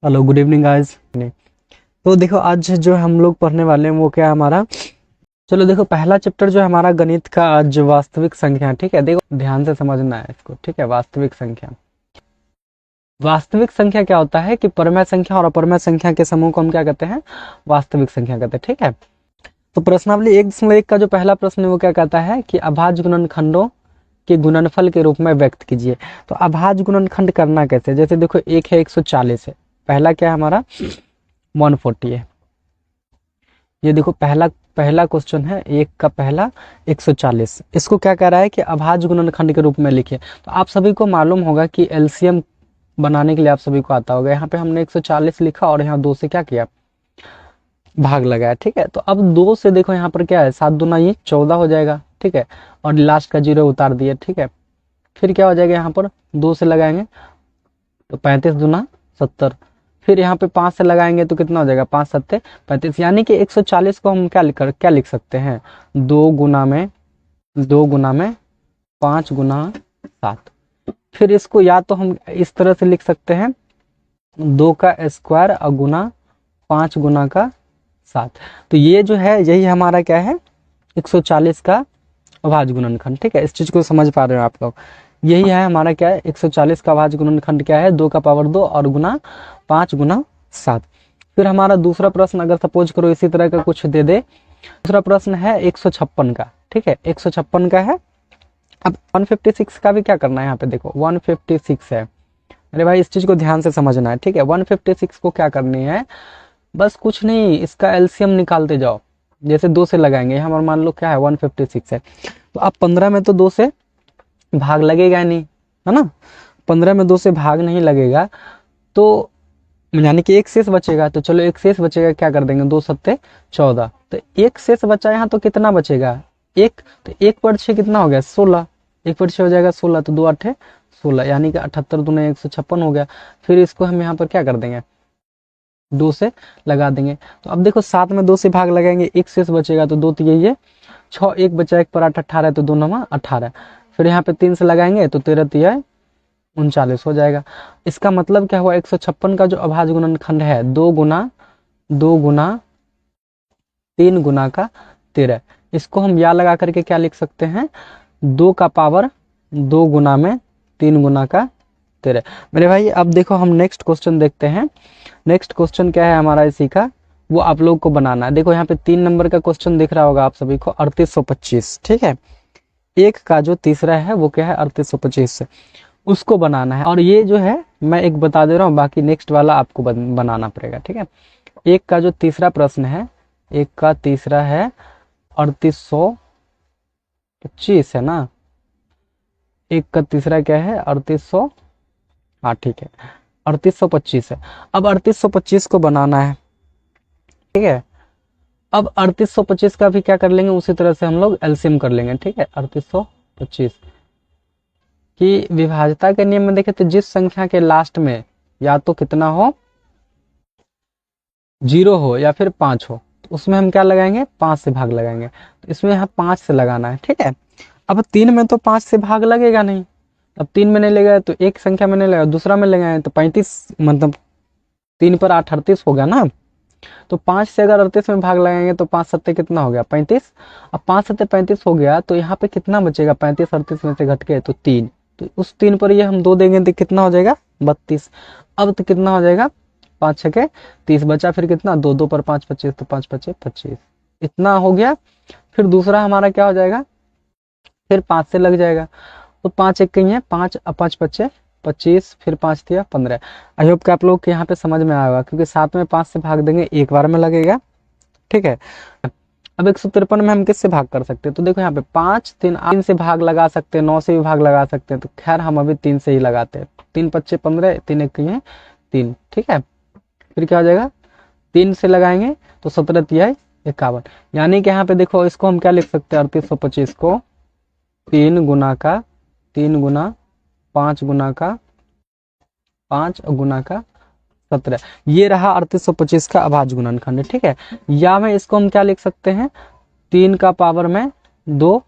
Hello, good evening guys. तो देखो, आज जो हम लोग पढ़ने वाले हैं वो क्या है हमारा। चलो देखो, पहला चैप्टर जो है हमारा गणित का, आज वास्तविक संख्या। ठीक है, देखो ध्यान से समझना है इसको। ठीक है, वास्तविक संख्या। वास्तविक संख्या क्या होता है कि परमेय संख्या और अपरमेय संख्या के समूह को हम क्या कहते हैं, वास्तविक संख्या कहते हैं। ठीक है, तो प्रश्नावली 1.1 का जो पहला प्रश्न है वो क्या कहता है कि अभाज्य गुणनखंडों के गुणनफल के रूप में व्यक्त कीजिए। तो अभाज्य गुणनखंड करना कैसे, जैसे देखो एक है 140 है, पहला क्या है हमारा 140 है। ये देखो पहला पहला क्वेश्चन है, एक का पहला 140। इसको क्या कह रहा है कि अभाज्य गुणनखंड के रूप में लिखिए। तो आप सभी को मालूम होगा कि एलसीएम बनाने के लिए आप सभी को आता होगा। यहाँ पे हमने 140 लिखा और यहाँ 2 से क्या किया, भाग लगाया। ठीक है, तो अब 2 से देखो यहाँ पर क्या है, 7 दूना ये 14 हो जाएगा। ठीक है, और लास्ट का 0 उतार दिए। ठीक है, फिर क्या हो जाएगा, यहाँ पर 2 से लगाएंगे तो 35 दूना 70। फिर यहाँ पे 5 से लगाएंगे तो कितना हो जाएगा, 5 सत्ते 35। यानी कि 140 को हम क्या लिख सकते हैं, 2 गुना में 5 गुना 7। फिर इसको या तो हम इस तरह से लिख सकते हैं, 2 का स्क्वायर और गुना 5 गुना 7। तो ये जो है यही हमारा क्या है, 140 का अभाज्य गुणनखंड। ठीक है, इस चीज को समझ पा रहे हो आप लोग। यही है हमारा क्या है, 140 का अभाज्य गुणनखंड क्या है, 2 का पावर 2 और गुना 5 गुना 7। फिर हमारा दूसरा प्रश्न, अगर सपोज करो इसी तरह का कुछ दे दे। दूसरा प्रश्न है 156 का। ठीक है, 156 का है। अब 156 का भी क्या करना है, यहाँ पे देखो 156 है। अरे भाई, इस चीज को ध्यान से समझना है। ठीक है, 156 को क्या करनी है, बस कुछ नहीं, इसका एलसीएम निकालते जाओ। जैसे 2 से लगाएंगे, यहाँ पर मान लो क्या है 156 है, तो अब 15 में तो 2 से भाग लगेगा नहीं, है ना। 15 में 2 से भाग नहीं लगेगा, तो यानी कि एक शेष बचेगा। तो चलो एक शेष बचेगा, क्या कर देंगे, 2 सत्ते 14। तो एक शेष बचा यहाँ, तो कितना बचेगा, एक। तो 1/6 कितना हो गया, 16। 1/6 हो जाएगा 16, तो 2 8 16, यानी कि 78 दूना 156 हो गया। फिर इसको हम यहाँ पर क्या कर देंगे, 2 से लगा देंगे। तो अब देखो 7 में 2 से भाग लगाएंगे, एक शेष बचेगा, तो 2 तो यही है 6, एक बचा, 1 पर 8 18, तो 2 9 18। फिर यहाँ पे 3 से लगाएंगे तो 13 3 39 हो जाएगा। इसका मतलब क्या हुआ, 156 का जो अभाज्य गुणनखंड है, 2 गुना 3 गुना का 13। इसको हम या लगा करके क्या लिख सकते हैं, 2 का पावर 2 गुना में 3 गुना का 13। मेरे भाई, अब देखो हम नेक्स्ट क्वेश्चन देखते हैं। नेक्स्ट क्वेश्चन क्या है हमारा इसी का, वो आप लोग को बनाना है। देखो यहाँ पे 3 नंबर का क्वेश्चन दिख रहा होगा आप सभी को, 3825। ठीक है, एक का जो तीसरा है वो क्या है, 3825, उसको बनाना है। और ये जो है मैं एक बता दे रहा हूँ, बाकी नेक्स्ट वाला आपको बनाना पड़ेगा। ठीक है, एक का जो तीसरा प्रश्न है, एक का तीसरा है 3825 है ना। एक का तीसरा क्या है, 3800, हाँ ठीक है, 3825 है। अब 3825 को बनाना है। ठीक है, अब 3825 का भी क्या कर लेंगे, उसी तरह से हम लोग एलसीएम कर लेंगे। ठीक है, 3825 की विभाज्यता के नियम में देखें तो जिस संख्या के लास्ट में या तो कितना हो, 0 हो या फिर 5 हो, तो उसमें हम क्या लगाएंगे, 5 से भाग लगाएंगे। तो इसमें यहाँ 5 से लगाना है। ठीक है, अब 3 में तो 5 से भाग लगेगा नहीं, अब 3 में नहीं लगेगा तो एक संख्या में नहीं लगेगा, दूसरा में लगाए तो 35, मतलब 3 पर 8 38 हो गया ना। तो 5 से अगर 38 में भाग लगाएंगे तो 5 सत्ते कितना हो गया, 35। अब 5 सत्ते 35 हो गया, तो यहाँ पे कितना बचेगा, 35 38 में से घट के तो 3। तो उस 3 पर ये हम 2 देंगे तो कितना हो जाएगा, 32। अब तो कितना हो जाएगा, 5 छके 30 बचा, फिर कितना, 2 2 पर 5 25, तो 5 5 25, इतना हो गया। फिर दूसरा हमारा क्या हो जाएगा, फिर 5 से लग जाएगा। तो 5 एक कहीं है 5, 5 25 25, फिर 5 दिया 15। आई होप कि आप लोग के यहाँ पे समझ में आएगा, क्योंकि 7 में 5 से भाग देंगे, एक बार में लगेगा। ठीक है, अब 153 में हम किससे भाग कर सकते हैं, तो देखो यहाँ पे 5 3 से भाग लगा सकते हैं, 9 से भी भाग लगा सकते हैं, तो खैर हम अभी 3 से ही लगाते हैं। 3 25 15, 3 एक कहीं है 3। ठीक है, फिर क्या हो जाएगा, 3 से लगाएंगे तो 17 तिहाई 51। यानी कि यहाँ पे देखो इसको हम क्या लिख सकते हैं, 3825 को 3 गुना का 3 गुना 5 गुना का 5 गुना का 17, ये रहा 3825 का अभाज्य गुणनखंड। ठीक है, या में इसको हम क्या लिख सकते हैं, 3 का पावर में 2,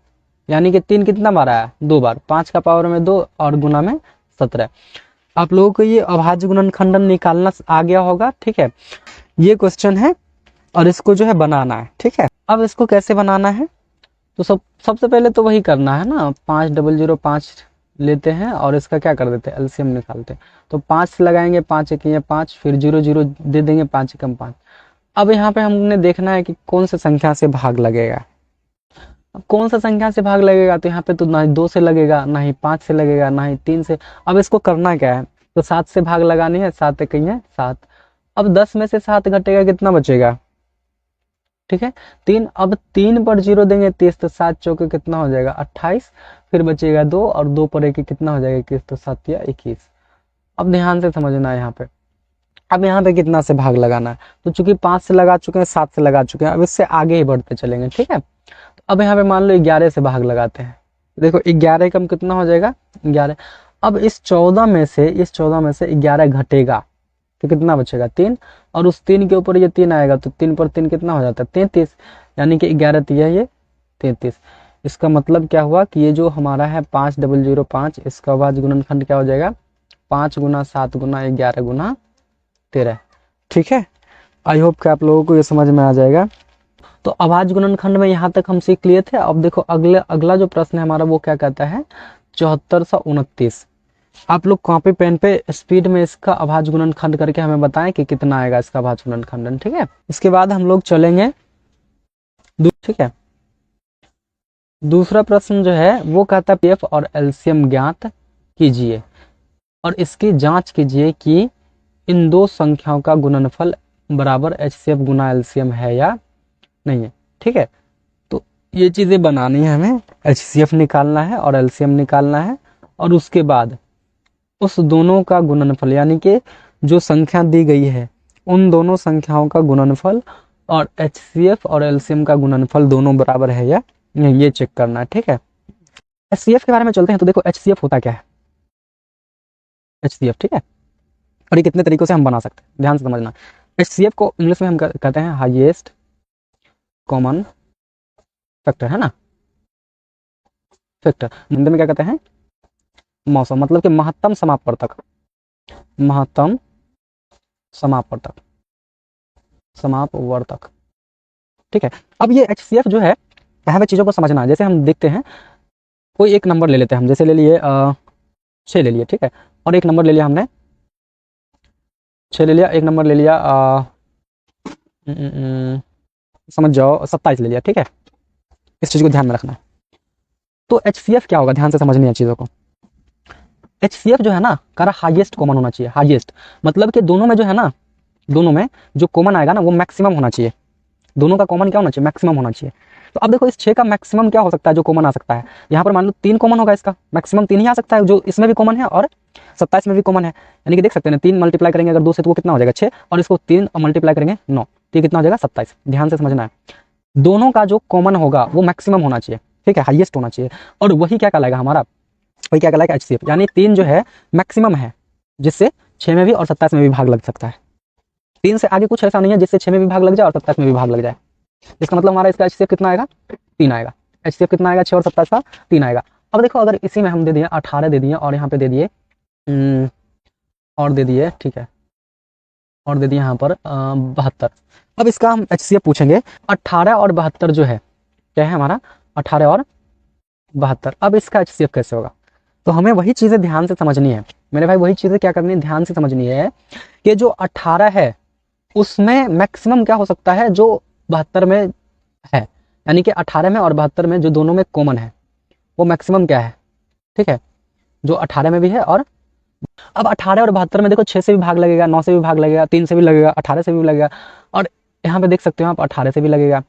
यानी कि 3 कितना बार आया, 2 बार, 5 का पावर में 2 और गुना में 17। आप लोगों को ये अभाज्य गुणनखंडन निकालना आ गया होगा, ठीक है। ये क्वेश्चन है और इसको जो है बनाना है, ठीक है। अब इसको कैसे बनाना है, तो सबसे पहले तो वही करना है ना, 5005 लेते हैं और इसका क्या कर देते हैं, एलसीएम निकालते हैं। तो 5 से लगाएंगे, 5 एक 5, फिर 0 0 दे देंगे, 5 एकम 5। अब यहाँ पे हमने देखना है कि कौन सी संख्या से भाग लगेगा। अब कौन सा संख्या से भाग लगेगा, तो यहाँ पे तो ना ही 2 से लगेगा, ना ही 5 से लगेगा, ना ही 3 से। अब इसको करना क्या है, तो 7 से भाग लगानी है, 7 एक 7। अब 10 में से 7 घटेगा, कितना बचेगा, ठीक है 3। अब 3 पर 0 देंगे 30, तो 7 चौके कितना हो जाएगा 28, फिर बचेगा 2, और 2 पर 1 कितना हो जाएगा 21, तो 7 या 21। अब ध्यान से समझना है यहाँ पे, अब यहाँ पे कितना से भाग लगाना है, तो चूंकि 5 से लगा चुके हैं, 7 से लगा चुके हैं, अब इससे आगे ही बढ़ते चलेंगे, ठीक है। तो अब यहाँ पे मान लो 11 से भाग लगाते हैं, देखो 11 कम कितना हो जाएगा 11। अब इस 14 में से 11 घटेगा, तो कितना बचेगा 3, और उस 3 के ऊपर ये 3 आएगा, तो 3 पर 3 कितना हो जाता है 33, यानी कि 11 तिया ये 33। इसका मतलब क्या हुआ कि ये जो हमारा है 5005, इसका अभाज्य गुणनखंड क्या हो जाएगा 5 गुना 7 गुना 11 गुना 13, ठीक है। आई होप कि आप लोगों को ये समझ में आ जाएगा। तो अभाज्य गुणनखंड में यहाँ तक हम सीख लिए थे। अब देखो अगला जो प्रश्न है हमारा, वो क्या कहता है 7429। आप लोग कॉपी पेन पे स्पीड में इसका अभाज्य गुणनखंड करके हमें बताएं कि कितना आएगा इसका अभाज्य गुणनखंडन, ठीक है। इसके बाद हम लोग चलेंगे ठीक है। दूसरा प्रश्न जो है वो कहता है पीएफ और एलसीएम ज्ञात कीजिए और इसकी जांच कीजिए कि इन दो संख्याओं का गुणनफल बराबर एचसीएफ गुना एलसीएम है या नहीं है, ठीक है। तो ये चीजें बनानी है हमें, एचसीएफ निकालना है और एलसीएम निकालना है, और उसके बाद उस दोनों का गुणनफल, यानी कि जो संख्या दी गई है उन दोनों संख्याओं का गुणनफल और एचसीएफ और एलसीएम का गुणनफल दोनों बराबर है या नहीं, ये चेक करना है, ठीक है। एचसीएफ के बारे में चलते हैं। तो देखो एचसीएफ होता क्या है, एचसीएफ, ठीक है, और ये कितने तरीकों से हम बना सकते हैं, ध्यान से समझना। एचसीएफ को इंग्लिश में हम कहते हैं हाईएस्ट कॉमन फैक्टर, है ना, फैक्टर। हिंदी में क्या कहते हैं मौसम, मतलब कि महत्तम समापवर्तक, महत्तम समापवर्तक, समापवर्तक, ठीक है। अब ये एचसीएफ जो है, यहाँ पे चीज़ों को समझना है। जैसे हम देखते हैं, कोई एक नंबर ले लेते हैं हम, जैसे ले लिए 6 ले लिए, ठीक है, और एक नंबर ले लिया हमने 6 ले लिया, एक नंबर ले लिया समझ जाओ 27 ले लिया, ठीक है। इस चीज़ को ध्यान में रखना है। तो एचसीएफ क्या होगा, ध्यान से समझनी है चीज़ों को। एचसीएफ जो है ना, करा हाईएस्ट कॉमन होना चाहिए, हाईएस्ट मतलब कि दोनों में जो है ना, दोनों में जो कॉमन आएगा ना वो मैक्सिमम होना चाहिए। दोनों का कॉमन क्या होना चाहिए, मैक्सिमम होना चाहिए। तो अब देखो इस 6 का मैक्सिमम क्या हो सकता है जो कॉमन आ सकता है, यहाँ पर मान लो 3 कॉमन होगा, इसका मैक्सिमम 3 ही आ सकता है, जो इसमें भी कॉमन है और 27 में भी कॉमन है। यानी कि देख सकते हैं 3 मल्टीप्लाई करेंगे अगर 2 से, तो वो कितना हो जाएगा 6, और इसको 3 मल्टीप्लाई करेंगे 9, तो ये कितना हो जाएगा 27। ध्यान से समझना है, दोनों का जो कॉमन होगा वो मैक्सिमम होना चाहिए, ठीक है, हाईएस्ट होना चाहिए, और वही क्या कहलाएगा हमारा, वही क्या कहलाएगा एचसीएफ। यानी 3 जो है मैक्सिमम है, जिससे 6 में भी और 27 में भी भाग लग सकता है। 3 से आगे कुछ ऐसा नहीं है जिससे 6 में भी भाग लग जाए और 27 में भी भाग लग जाए। इसका मतलब हमारा इसका एचसीएफ कितना आएगा 3 आएगा। एचसीएफ कितना आएगा 6 और 27 का 3 आएगा। अब देखो अगर इसी में हम दे दिए 18 दे दिए और यहाँ पे दे दिए और दे दिए, ठीक है, और दे दिए यहाँ पर 72। अब इसका हम एचसीएफ पूछेंगे। 18 और 72 जो है क्या है हमारा, 18 और 72। अब इसका एचसीएफ कैसे होगा, तो हमें वही चीज़ें ध्यान से समझनी है मेरे भाई, वही चीज़ें क्या करनी है, ध्यान से समझनी है कि जो 18 है उसमें मैक्सिमम क्या हो सकता है जो 72 में है, यानी कि 18 में और 72 में जो दोनों में कॉमन है वो मैक्सिमम क्या है, ठीक है, जो 18 में भी है। और अब 18 और 72 में देखो 6 से भी भाग लगेगा, 9 से भी भाग लगेगा, 3 से भी लगेगा, 18 से भी लगेगा, और यहाँ पे देख सकते हो आप 18 से भी लगेगा,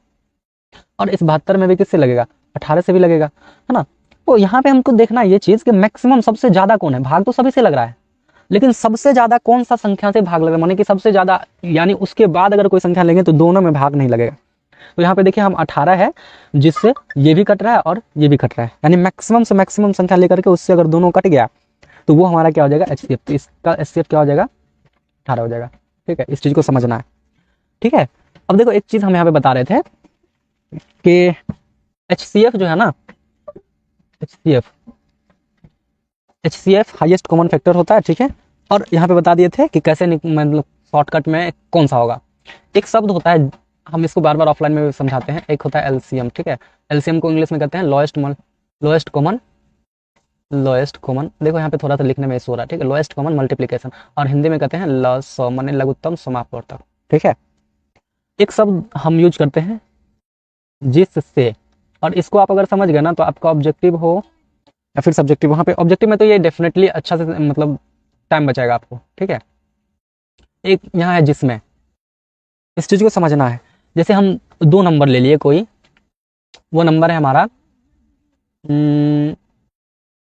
और इस 72 में भी किससे लगेगा 18 से भी लगेगा, है ना। तो यहाँ पे हमको देखना है ये चीज़ कि मैक्सिमम सबसे ज़्यादा कौन है, भाग तो सभी से लग रहा है लेकिन सबसे ज़्यादा कौन सा संख्या से भाग लग रहा है, माने कि सबसे ज़्यादा, यानी उसके बाद अगर कोई संख्या लेंगे तो दोनों में भाग नहीं लगेगा। तो यहाँ पे देखिए हम 18 है जिससे ये भी कट रहा है और ये भी कट रहा है, यानी मैक्सिमम से मैक्सिमम संख्या लेकर के उससे अगर दोनों कट गया तो वो हमारा क्या हो जाएगा एचसीएफ। तो इसका एचसीएफ क्या हो जाएगा 18 हो जाएगा, ठीक है। इस चीज़ को समझना है, ठीक है। अब देखो एक चीज़ हम यहाँ पे बता रहे थे कि एचसीएफ जो है ना, एचसीएफ हाईएस्ट कॉमन फैक्टर होता है, ठीक है। और यहाँ पे बता दिए थे कि कैसे मतलब शॉर्टकट में कौन सा होगा। एक शब्द होता है, हम इसको बार बार ऑफलाइन में भी समझाते हैं, एक होता है एलसीएम, ठीक है। एलसीएम को इंग्लिश में कहते हैं लोएस्ट कॉमन, देखो यहाँ पे थोड़ा सा लिखने में इशू हो रहा है, ठीक है। लोएस्ट कॉमन मल्टीप्लिकेशन, और हिंदी में कहते हैं लसो माने लघुत्तम समापवर्तक, ठीक है। एक शब्द हम यूज करते हैं जिससे, और इसको आप अगर समझ गए ना तो आपका ऑब्जेक्टिव हो या फिर सब्जेक्टिव, वहाँ पे ऑब्जेक्टिव में तो ये डेफिनेटली अच्छा से मतलब टाइम बचाएगा आपको, ठीक है। एक यहाँ है जिसमें, इस चीज़ को समझना है। जैसे हम दो नंबर ले लिए कोई, वो नंबर है हमारा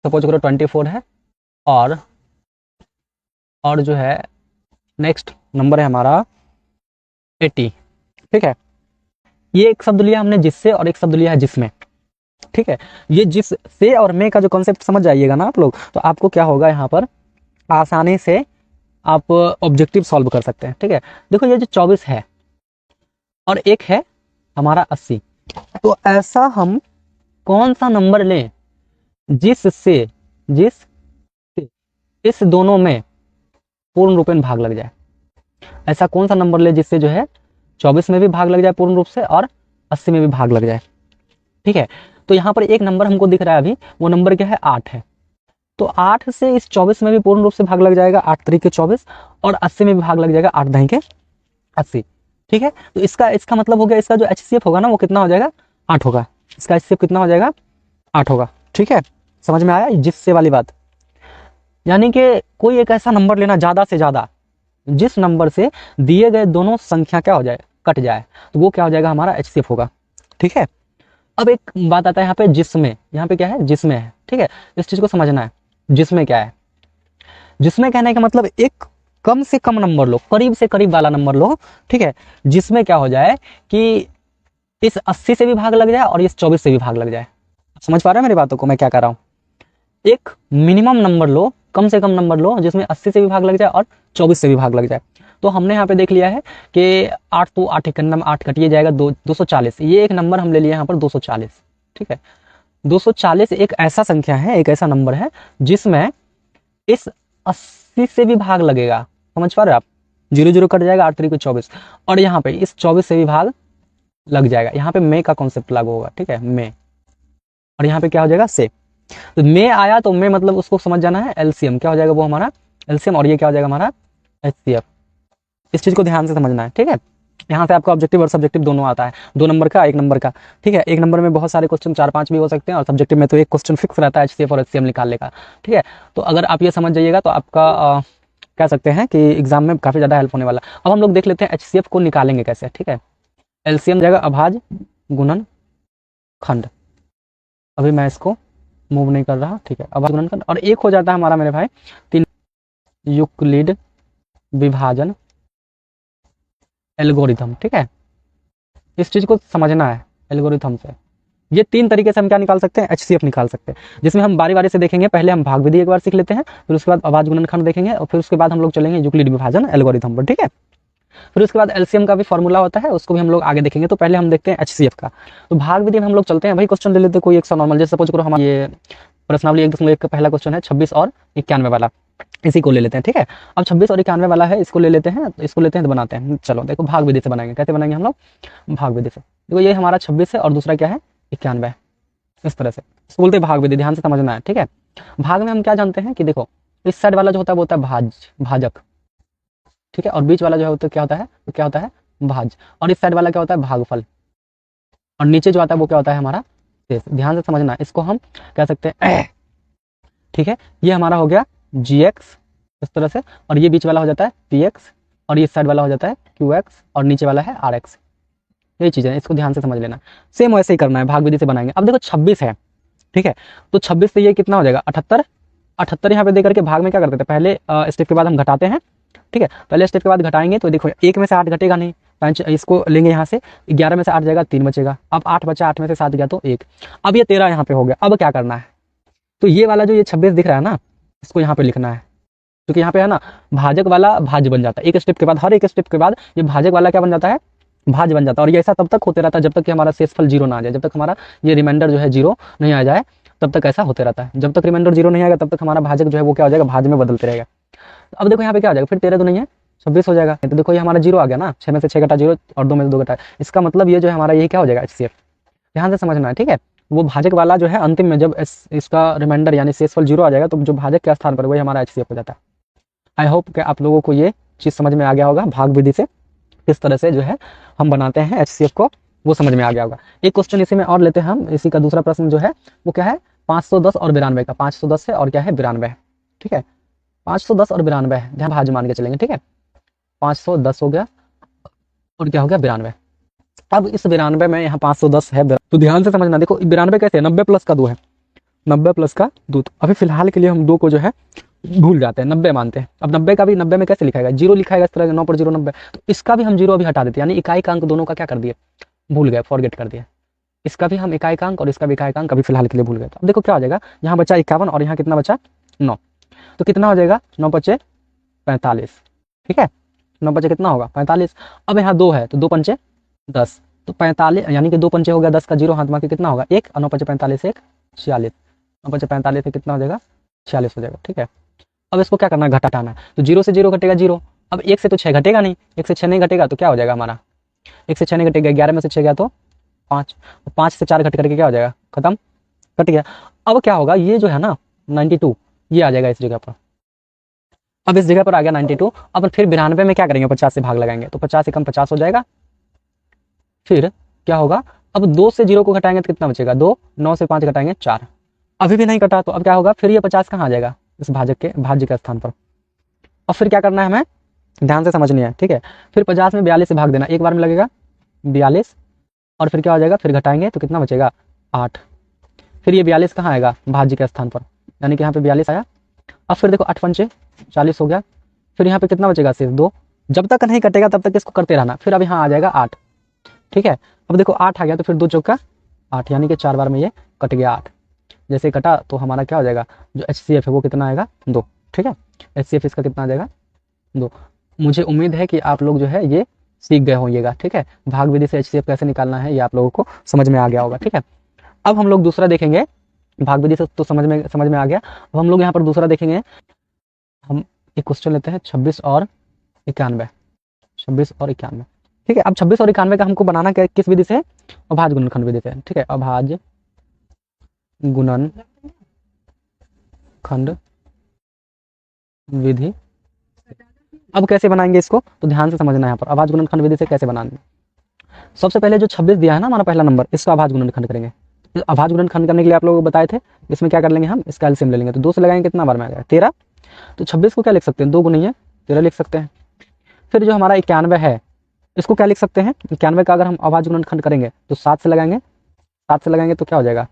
सपोज करो 24 है, और जो है नेक्स्ट नंबर है हमारा 80, ठीक है। ये एक शब्द लिया हमने जिससे, और एक शब्द लिया है जिसमें, ठीक है। ये जिस से और में का जो कॉन्सेप्ट समझ जाइएगा ना आप लोग, तो आपको क्या होगा यहाँ पर आसानी से आप ऑब्जेक्टिव सॉल्व कर सकते हैं, ठीक है। देखो ये जो 24 है और एक है हमारा 80, तो ऐसा हम कौन सा नंबर लें जिससे इस दोनों में पूर्ण रूपेण भाग लग जाए। ऐसा कौन सा नंबर ले जिससे जो है 24 में भी भाग लग जाए पूर्ण रूप से और 80 में भी भाग लग जाए, ठीक है। तो यहाँ पर एक नंबर हमको दिख रहा है अभी, वो नंबर क्या है 8 है। तो 8 से इस 24 में भी पूर्ण रूप से भाग लग जाएगा, 8 तरीके 24, और 80 में भी भाग लग जाएगा, 8 दही के 80, ठीक है। तो इसका मतलब हो गया, इसका जो HCF होगा ना वो कितना हो जाएगा 8 होगा। इसका HCF कितना हो जाएगा 8 होगा, ठीक है। समझ में आया जिससे वाली बात। यानी कि कोई एक ऐसा नंबर लेना ज़्यादा से ज़्यादा जिस नंबर से दिए गए दोनों संख्या क्या हो जाए कट जाए, तो वो क्या हो जाएगा हमारा HCF होगा, ठीक है। अब एक बात आता है यहाँ पे जिसमें, यहाँ पे क्या है जिसमें है, ठीक है। इस चीज को समझना है, जिसमें क्या है। जिसमें कहने का मतलब एक कम से कम नंबर लो, करीब से करीब वाला नंबर लो, ठीक है। जिसमें क्या हो जाए कि इस 80 से भी भाग लग जाए और इस 24 से भी भाग लग जाए। समझ पा रहे हैं मेरी बातों को, मैं क्या कर रहा हूँ। एक मिनिमम नंबर लो, कम से कम नंबर लो जिसमें 80 से भी भाग लग जाए और 24 से भी भाग लग जाए। तो हमने यहाँ पे देख लिया है कि 8 तो 8 एकन्नम 8 कटिए जाएगा 240, ये एक नंबर हम ले लिया यहाँ पर 240, ठीक है। 240 एक ऐसा संख्या है, एक ऐसा नंबर है जिसमें इस 80 से भी भाग लगेगा। समझ पा रहे आप, 0 0 कट जाएगा, 8 3 को 24, और यहाँ पे इस 24 से भी भाग लग जाएगा। यहाँ पे मे का कॉन्सेप्ट लागू होगा, ठीक है, मे, और यहाँ पे क्या हो जाएगा से। तो मे आया तो मे मतलब उसको समझ जाना है एलसीएम क्या हो जाएगा वो हमारा एलसीएम, और ये क्या हो जाएगा हमारा HCF। इस चीज को ध्यान से समझना है, ठीक है। यहाँ से आपका ऑब्जेक्टिव और सब्जेक्टिव दोनों आता है, 2 नंबर का 1 नंबर का, ठीक है। एक नंबर में बहुत सारे क्वेश्चन 4-5 भी हो सकते हैं, और सब्जेक्टिव में तो एक क्वेश्चन फिक्स रहता है HCF और HCM निकालने का, ठीक है। तो अगर आप ये समझ जाइएगा तो आपका कह सकते हैं कि एग्जाम में काफी ज्यादा हेल्प होने वाला। अब हम लोग देख लेते हैं HCF को निकालेंगे कैसे, ठीक है। एलसीएम जाएगा अभाज्य गुणन खंड, अभी मैं इसको मूव नहीं कर रहा, ठीक है। अभाज्य गुणन खंड, और एक हो जाता है हमारा मेरे भाई 3 यूक्लिड विभाजन एल्गोरिथम, ठीक है। इस चीज को समझना है एल्गोरिथम से। ये 3 तरीके से हम क्या निकाल सकते हैं HCF निकाल सकते हैं, जिसमें हम बारी बारी से देखेंगे। पहले हम भाग विधि एक बार सीख लेते हैं, फिर उसके बाद अभाज्य गुणनखंड देखेंगे, और फिर उसके बाद हम लोग चलेंगे यूक्लिड विभाजन एल्गोरिथम पर, ठीक है। फिर उसके बाद एलसीएम का भी फॉर्मूला होता है, उसको भी हम लोग आगे देखेंगे। तो पहले हम देखते हैं HCF का। तो भाग विधि में हम लोग चलते हैं भाई, क्वेश्चन ले लेते हैं कोई एक सा नॉर्मल। जैसे सपोज करो हमारा ये प्रश्नावली 1.1 का पहला क्वेश्चन है 26 और 91 वाला, इसी को ले लेते हैं, ठीक है। अब 26 और 91 वाला है, इसको ले लेते हैं, तो इसको लेते हैं तो बनाते हैं। चलो देखो भाग विधि से बनाएंगे, कैसे बनाएंगे हम लोग भाग विधि से। देखो ये हमारा 26 है और दूसरा क्या है 91, इस तरह से इसको बोलते हैं भाग विधि, ध्यान से समझना है, ठीक है। भाग में हम क्या जानते हैं कि देखो इस साइड वाला जो होता है वो होता है भाजक, ठीक है, और बीच वाला जो है तो क्या होता है, तो क्या होता है भाज्य, और इस साइड वाला क्या होता है भागफल, और नीचे जो आता है वो क्या होता है हमारा शेष। ध्यान से समझना, इसको हम कह सकते हैं ठीक है। ये हमारा हो गया GX इस तरह से, और ये बीच वाला हो जाता है PX, और ये साइड वाला हो जाता है QX, और नीचे वाला है RX। यही चीज़ है, इसको ध्यान से समझ लेना। सेम वैसे ही करना है, भाग विधि से बनाएंगे। अब देखो 26 है, ठीक है, तो 26 से ये कितना हो जाएगा 78। 78 यहाँ पे दे करके भाग में क्या करते थे, पहले स्टेप के बाद हम घटाते हैं, ठीक है। पहले स्टेप के बाद घटाएंगे तो देखो 1 में से 8 घटेगा नहीं, इसको लेंगे यहाँ से, 11 में से 8 जाएगा 3 बचेगा। अब 8 बचा, 8 में से 7 गया तो 1। अब ये 13 यहाँ पे हो गया। अब क्या करना है, तो ये वाला जो ये 26 दिख रहा है ना, इसको यहाँ पे लिखना है, क्योंकि यहाँ पे है ना भाजक वाला भाज्य बन जाता है। एक स्टेप के बाद, हर एक स्टेप के बाद ये भाजक वाला क्या बन जाता है भाज्य बन जाता है। और ये ऐसा तब तक होते रहता है जब तक कि हमारा शेषफल 0 ना आ जाए, जब तक हमारा ये रिमाइंडर जो है 0 नहीं आ जाए तब तक ऐसा होते रहता है। जब तक रिमाइंडर 0 नहीं आएगा तब तक हमारा भाजक जो है वो क्या हो जाएगा भाज्य में बदलते रहेगा। तो अब देखो यहाँ पे क्या हो जाएगा, फिर 13 दूनी है 26 हो जाएगा। तो देखो ये हमारा जीरो आ गया ना, 6 में से 6 घटा जीरो और 2 में से 2 घटा, इसका मतलब ये जो है हमारा ये क्या हो जाएगा, HCF। ध्यान से समझना है, ठीक है। वो भाजक वाला जो है अंतिम में जब इसका रिमाइंडर यानी शेषफल जीरो आ जाएगा तो जो भाजक के स्थान पर वही हमारा HCF हो जाता है। आई होप कि आप लोगों को ये चीज़ समझ में आ गया होगा, भाग विधि से किस तरह से जो है हम बनाते हैं HCF को, वो समझ में आ गया होगा। एक क्वेश्चन इसी में और लेते हैं हम, इसी का दूसरा प्रश्न जो है वो क्या है, 510 और 92 का। 510 है और क्या है 92 है, ठीक है। 510 और 92 है, ध्यान भाज्य मान के चलेंगे, ठीक है। 510 हो गया और क्या हो गया 92। अब इस 92 में यहाँ 510 है, तो ध्यान से समझना। देखो 92 कैसे है, 90 प्लस का 2 है, 90 प्लस का 2। तो अभी फिलहाल के लिए हम 2 को जो है भूल जाते हैं, 90 मानते हैं। अब 90 का भी 90 में कैसे लिखाएगा, जीरो लिखाएगा इस तरह, 9 पर 0 90। तो इसका भी हम जीरो अभी हटा देते हैं, यानी इकाई का अंक दोनों का क्या कर दिए, भूल गए, फॉरगेट कर दिया। इसका भी हम इकाई का अंक और इसका भी इकाई का अंक अभी फिलहाल के लिए भूल गए। तो अब देखो क्या हो जाएगा, यहाँ बचा 51 और यहाँ कितना बचा 9। तो कितना हो जाएगा, 9 बचे 45, ठीक है। 9 बचे कितना होगा 45। अब यहाँ 2 है तो 2 पंचे 10, तो 45 यानी कि 2 पंचे हो गया 10 का, जीरो हाथ में कितना होगा 1, और 9 पंचे 45 1 46, 9 पंचे 45 से कितना हो जाएगा 46 हो जाएगा, ठीक है। अब इसको क्या करना है, घटाना है। तो 0 से 0 घटेगा 0। अब 1 से तो 6 घटेगा नहीं, 1 से 6 नहीं घटेगा तो क्या हो जाएगा हमारा, 1 से 6 नहीं घटेगा, 11 में से 6 गया तो 5, 5 से 4 घट करके क्या हो जाएगा, खत्म, कट गया। अब क्या होगा, ये जो है ना 92 ये आ जाएगा इस जगह पर। अब इस जगह पर आ गया 92। अब फिर 92 में क्या करेंगे, 50 से भाग लगाएंगे, तो 50 से कम 50 हो जाएगा। फिर क्या होगा, अब 2 से 0 को घटाएंगे तो कितना बचेगा 2, 9 से 5 घटाएंगे 4, अभी भी नहीं कटा। तो अब क्या होगा, फिर ये 50 कहाँ आ जाएगा, इस भाज्य के स्थान पर। और फिर क्या करना है हमें, ध्यान से समझनी है, ठीक है। फिर 50 में 42 से भाग देना, एक बार में लगेगा 42, और फिर क्या हो जाएगा, फिर घटाएंगे तो कितना बचेगा 8। फिर ये 42 कहाँ आएगा, भाज्य के स्थान पर, यानी कि यहाँ पे 42 आया। अब फिर देखो 8 पंचे 40 हो गया। फिर यहाँ पे कितना बचेगा, सिर्फ 2। जब तक नहीं कटेगा तब तक इसको करते रहना। फिर अब यहाँ आ जाएगा 8, ठीक है। अब देखो 8 आ गया तो फिर 2 चौका 8, यानी कि 4 बार में ये कट गया 8। जैसे कटा तो हमारा क्या हो जाएगा, जो HCF है वो कितना आएगा 2, ठीक है। HCF इसका कितना आ जाएगा 2। मुझे उम्मीद है कि आप लोग जो है ये सीख गए होंगेगा, ठीक है। भाग विधि से HCF कैसे निकालना है ये आप लोगों को समझ में आ गया होगा, ठीक है। अब हम लोग दूसरा देखेंगे, भाग विधि से तो समझ में आ गया। अब हम लोग यहाँ पर दूसरा देखेंगे। हम एक क्वेश्चन लेते हैं 26 और 91, 26 और 91, ठीक है। अब 26 और 91 का हमको बनाना क्या, किस विधि से, अभाज्य गुणनखंड विधि से, ठीक है। अभाज्य गुणनखंड विधि। अब कैसे बनाएंगे इसको, तो ध्यान से समझना है यहाँ पर, अभाज्य गुणनखंड विधि से कैसे बनाएंगे। सबसे पहले जो 26 दिया है ना हमारा पहला नंबर, इसका अभाज्य गुणनखंड करेंगे। अभाज्य गुणनखंड करने के लिए आप लोगों को बताए थे, इसमें क्या कर लेंगे हम, इसका एलसीएम ले लेंगे। तो 2 से लगाएंगे कितना बार में आएगा 13। तो 26 को क्या लिख सकते हैं, 2 गुना 13 लिख सकते हैं। फिर जो हमारा 91 है इसको क्या लिख सकते हैं, 91 का अगर हम अभाज्य गुणनखंड करेंगे तो 7 से लगाएंगे, 7 से लगाएंगे तो क्या हो जाएगा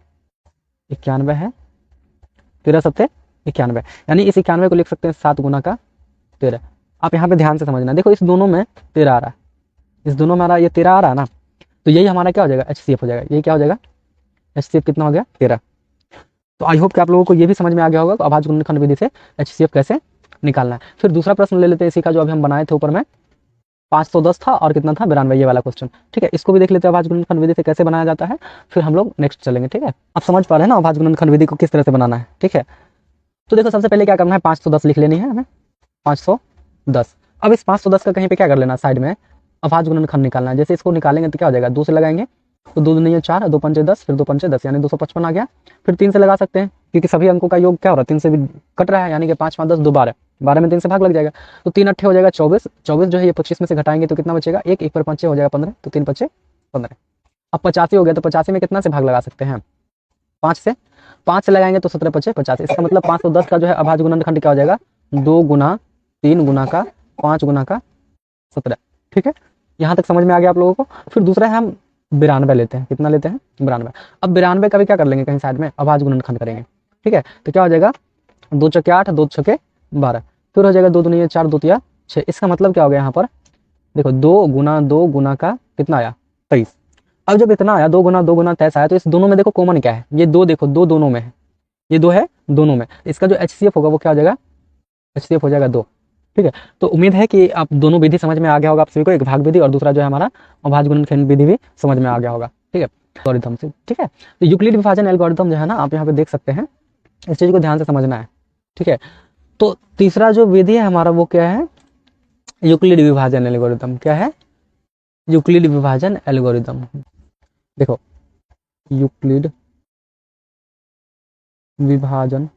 91 है, 13 सत्ते 91, यानी इस 91 को लिख सकते हैं 7 गुना का 13। आप यहाँ पे ध्यान से समझना, देखो इस दोनों में 13 आ रहा है, इस दोनों में आ रहा है, ये 13 आ रहा है ना, तो यही हमारा क्या हो जाएगा HCF हो जाएगा। ये क्या हो जाएगा HCF कितना हो गया 13। तो आई होप कि आप लोगों को ये भी समझ में आ गया होगा तो अभाज्य गुणनखंड विधि से HCF कैसे निकालना है। फिर दूसरा प्रश्न ले लेते हैं इसी का, जो अभी हम बनाए थे ऊपर में 510 था और कितना था 92, ये वाला क्वेश्चन, ठीक है। इसको भी देख लेते हैं अभाज्य गुणनखंड विधि से कैसे बनाया जाता है, फिर हम लोग नेक्स्ट चलेंगे, ठीक है। आप समझ पा रहे हैं ना अभाज्य गुणनखंड विधि को किस तरह से बनाना है, ठीक है। तो देखो सबसे पहले क्या करना है, 510 लिख लेनी है हमें, 510। अब इस 510 का कहीं पे क्या कर लेना, साइड में अभाज्य गुणनखंड निकालना है। जैसे इसको निकालेंगे तो क्या हो जाएगा, 2 से लगाएंगे तो 2 नहीं है 4, 2 पंचे 10, फिर 2 पंचे 10 यानी 255 आ गया। फिर 3 से लगा सकते हैं क्योंकि सभी अंकों का योग क्या हो रहा है 3 से भी कट रहा है, यानी कि 5 5 10 2 12, 12 में 3 से भाग लग जाएगा। तो 3 अट्ठे हो जाएगा 24, 24 जो है ये 25 में से घटाएंगे तो कितना बचेगा 1, 1 पर 5 हो जाएगा 15, तो 3 5 15। अब 85 हो गया तो 85 में कितना से भाग लगा सकते हैं 5 से, 5 से लगाएंगे तो 17 5 50। इसका मतलब 510 का जो है अभाज्य गुणनखंड क्या हो जाएगा 2 गुना 3 गुना का 5 गुना का 17, ठीक है। यहाँ तक समझ में आ गया आप लोगों को। फिर दूसरा है हम 92 लेते हैं, कितना लेते हैं 92। अब 92 का भी क्या कर लेंगे कहीं साइड में अभाज्य गुणनखंड करेंगे, ठीक है। तो क्या हो जाएगा 2 चौके 8, 2 छके 12, फिर हो जाएगा 2 दूनी 4, 2 तिया 6। इसका मतलब क्या हो गया यहाँ पर, देखो 2 गुना का कितना आया 23। अब जब इतना आया 2 गुना 23 आया तो इस दोनों में देखो कॉमन क्या है, ये 2 देखो 2 दोनों में है, ये 2 है दोनों में, इसका जो HCF होगा वो क्या हो जाएगा HCF हो जाएगा 2, ठीक है। तो उम्मीद है कि आप दोनों विधि समझ में आ गया होगा आप सभी को, एक भाग विधि और दूसरा जो है हमारा अभाज्य गुणनखंड विधि भी समझ में आ गया होगा, ठीक है, एल्गोरिथम से, ठीक है। तो यूक्लिड विभाजन एल्गोरिथम जो है ना आप यहाँ पे देख सकते हैं, इस चीज को ध्यान से समझना है, ठीक है। तो तीसरा जो विधि है हमारा वो क्या है, यूक्लिड विभाजन एल्गोरिथम। क्या है, यूक्लिड विभाजन एल्गोरिथम। देखो यूक्लिड विभाजन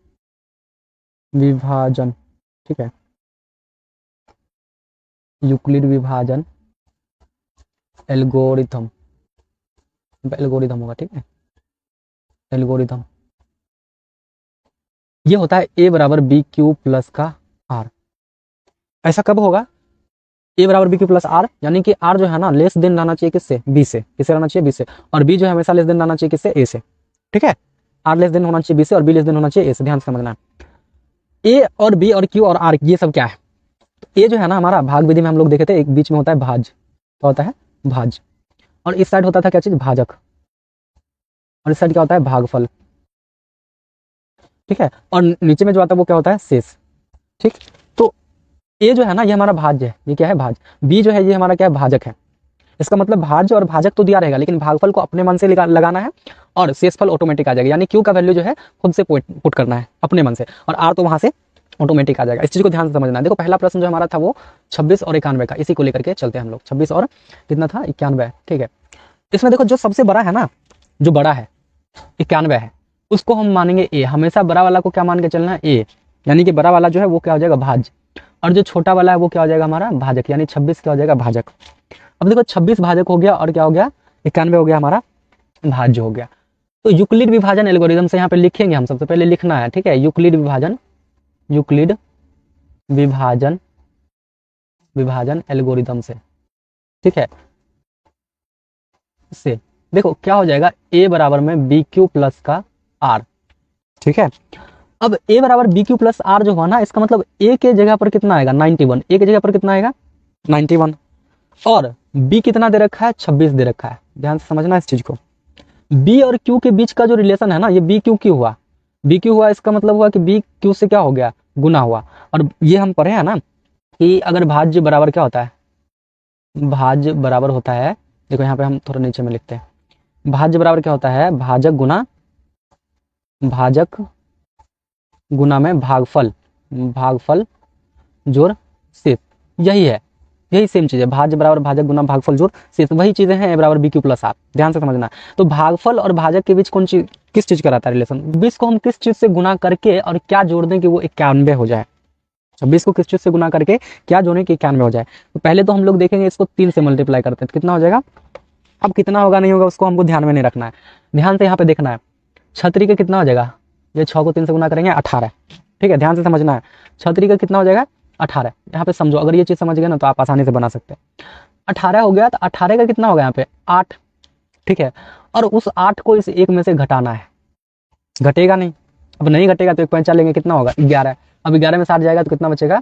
विभाजन ठीक है, यूक्लिड विभाजन एल्गोरिथम, एल्गोरिथम होगा, ठीक है, एल्गोरिथम। ये होता है ए बराबर बी क्यू प्लस का आर। ऐसा कब होगा, ए बराबर बी क्यू प्लस आर, यानी कि आर जो है ना लेस देन रहना चाहिए किससे, बी से, किससे रहना चाहिए, बी से, और बी जो है हमेशा लेस देन रहना चाहिए किससे, ए से, ठीक है। आर लेस देन होना चाहिए बी से और बी लेस देन होना चाहिए ए से, ध्यान से समझना है। ए और बी और क्यू और आर ये सब क्या है, तो ए जो है ना हमारा भाग विधि में हम लोग देखे थे, एक बीच में होता है भाज, क्या होता है, भाज, और इस साइड होता था क्या चीज, भाजक, और इस साइड क्या होता है, भागफल, ठीक है, और नीचे में जो आता है वो क्या होता है, शेष, ठीक। तो ए जो है ना ये हमारा भाज्य है, ये क्या है, भाज। बी जो है ये हमारा क्या है, भाजक है। इसका मतलब भाज्य और भाजक तो दिया रहेगा, लेकिन भागफल को अपने मन से लगाना है, और शेषफल ऑटोमेटिक आ जाएगा, यानी क्यू का वैल्यू जो है खुद से पुट करना है अपने मन से, और आर तो वहां से ऑटोमेटिक आ जाएगा। इस चीज को ध्यान से समझना है। देखो पहला प्रश्न जो हमारा था वो 26 और 91 का, इसी को लेकर के चलते हैं हम लोग। 26 और कितना था, 91, ठीक है। इसमें देखो जो सबसे बड़ा है ना, जो बड़ा है 91 है, उसको हम मानेंगे ए, हमेशा बड़ा वाला को क्या मान के चलना है, ए, यानी कि बड़ा वाला जो है वो क्या हो जाएगा, भाज, और जो छोटा वाला है वो क्या हो जाएगा हमारा, भाजक, यानी 26 क्या हो जाएगा, भाजक। अब देखो 26 भाजक हो गया, और क्या हो गया, 91 हो गया हमारा भाज्य हो गया। तो यूक्लिड विभाजन एल्गोरिथम से यहाँ पे लिखेंगे, हम सबसे पहले लिखना है, ठीक है, यूक्लिड विभाजन, यूक्लिड विभाजन विभाजन एल्गोरिथम से, ठीक है, से देखो क्या हो जाएगा, ए बराबर में बी क्यू प्लस का आर, ठीक है। अब ए बराबर बी क्यू प्लस आर जो हुआ ना, इसका मतलब ए के जगह पर कितना आएगा, 91, ए के जगह पर कितना आएगा, 91, और बी कितना दे रखा है, 26 दे रखा है। ध्यान से समझना इस चीज को। बी और क्यू के बीच का जो रिलेशन है ना, ये बी क्यू क्यू हुआ, बी क्यू हुआ, इसका मतलब हुआ कि बी क्यू से क्या हो गया, गुना हुआ। और ये हम पढ़े हैं ना कि अगर भाज्य बराबर क्या होता है, भाज्य बराबर होता है, देखो यहाँ पे हम थोड़ा नीचे में लिखते हैं, भाज्य बराबर क्या होता है, भाजक गुना, भाजक गुना में भागफल, भागफल जोड़ शेष, यही है, यही सेम चीज है, भाज्य बराबर भाजक गुना भागफल जोड़ शेष, वही चीजें हैं ए बराबर बी क्यू प्लस आर। ध्यान से समझना। तो भागफल और भाजक के बीच कौन चीज, किस चीज का रहता है रिलेशन, 20 को हम किस चीज से गुना करके और क्या जोड़ दें कि वो 91 हो जाए, 26 को किस चीज से गुना करके क्या जोड़ें कि 91 हो जाए। तो पहले तो हम लोग देखेंगे इसको 3 से मल्टीप्लाई करते हैं तो कितना हो जाएगा, अब कितना होगा नहीं होगा उसको हमको ध्यान में नहीं रखना है, ध्यान से यहाँ पे देखना है। छतरी का कितना हो जाएगा, ये 6 को 3 से गुना करेंगे 18, ठीक है, ध्यान से समझना है। छतरी का कितना हो जाएगा, 18, यहाँ पे समझो, अगर ये चीज समझ गए ना तो आप आसानी से बना सकते हैं। 18 हो गया, तो 18 का कितना होगा यहाँ पे 8, ठीक है, और उस 8 को इस एक में से घटाना है, घटेगा नहीं, अब नहीं घटेगा तो एक पॉइंट लेंगे, कितना होगा 11, अब 11 में 7 जाएगा तो कितना बचेगा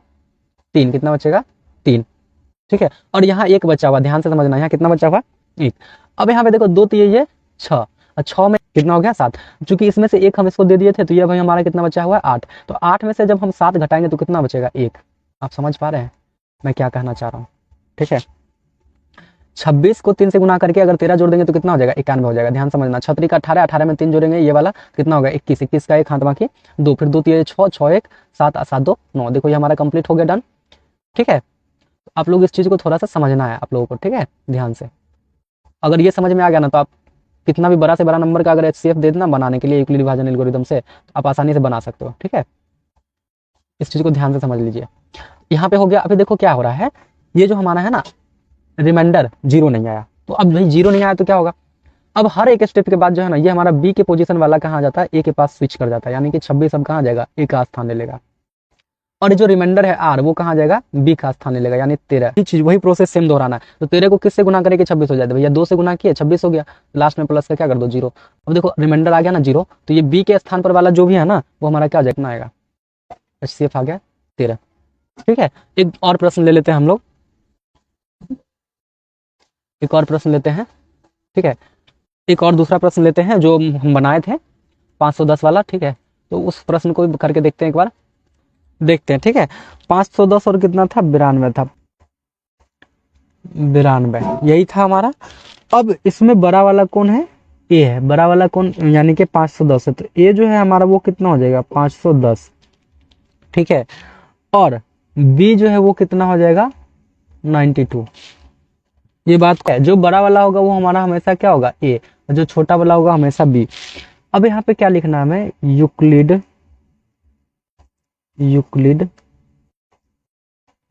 3, कितना बचेगा 3, ठीक है, और यहाँ एक बचा हुआ, ध्यान से समझना, यहाँ कितना बचा हुआ 1। अब यहाँ पे देखो 2 तो ये 6, और 6 में कितना हो गया 7, चूंकि इसमें से एक हम इसको दे दिए थे तो ये भाई हमारा कितना बचा हुआ है 8, तो 8 में से जब हम 7 घटाएंगे तो कितना बचेगा 1। आप समझ पा रहे हैं मैं क्या कहना चाह रहा हूँ, ठीक है। 26 को 3 से गुना करके अगर 13 जोड़ देंगे तो कितना हो जाएगा 91 हो जाएगा। ध्यान समझना, छतरी का 18, 18 में 3 जोड़ेंगे ये वाला कितना होगा 21, 21 का 1 हाथ बाकी 2, फिर 2 3 6, 6 1 7, 7 2 9, देखो ये हमारा कंप्लीट हो गया, डन, ठीक है। आप लोग इस चीज को थोड़ा सा समझना है आप लोगों को, ठीक है, ध्यान से। अगर ये समझ में आ गया ना तो आप कितना भी बड़ा से बड़ा नंबर का अगर एचसीएफ दे देना बनाने के लिए यूक्लिड विभाजन एल्गोरिथम से, तो आप आसानी से बना सकते हो, ठीक है। इस चीज को ध्यान से समझ लीजिए। यहाँ पे हो गया, अभी देखो क्या हो रहा है, ये जो हमारा है ना रिमाइंडर 0 नहीं आया, तो अब भाई 0 नहीं आया तो क्या होगा, अब हर एक स्टेप के बाद जो है ना ये हमारा बी के पोजीशन वाला कहाँ जाता है, ए के पास स्विच कर जाता है, यानी कि 26 अब कहाँ जाएगा, ए का स्थान ले लेगा, और जो रिमाइंडर है आर वो कहाँ जाएगा, बी का स्थान ले लेगा, यानी 13। ये चीज वही प्रोसेस सेम दोहराना है। तो 13 को किससे गुना करेंगे 26 हो जाता है, भैया 2 से गुना किए 26 हो गया, लास्ट में प्लस का क्या कर दो 0। अब देखो रिमाइंडर आ गया ना 0, तो ये बी के स्थान पर वाला जो भी है ना वो हमारा क्या कितना आएगा, एचसीएफ आ गया 13, ठीक है। एक और प्रश्न ले लेते हैं हम लोग, एक और प्रश्न लेते हैं, ठीक है, एक और दूसरा प्रश्न लेते हैं जो हम बनाए थे 510 वाला, ठीक है। तो उस प्रश्न को भी करके देखते हैं, एक बार देखते हैं, ठीक है। 510 और कितना था, 92 था, 92 यही था हमारा। अब इसमें बड़ा वाला कौन है, ए है, बड़ा वाला कौन, यानी कि 510 है, तो ए जो है हमारा वो कितना हो जाएगा 510, ठीक है। और बी जो है वो कितना हो जाएगा 92। ये बात है, जो बड़ा वाला होगा वो हमारा हमेशा क्या होगा ए, और जो छोटा वाला होगा हमेशा बी। अब यहाँ पे क्या लिखना है हमें, यूक्लिड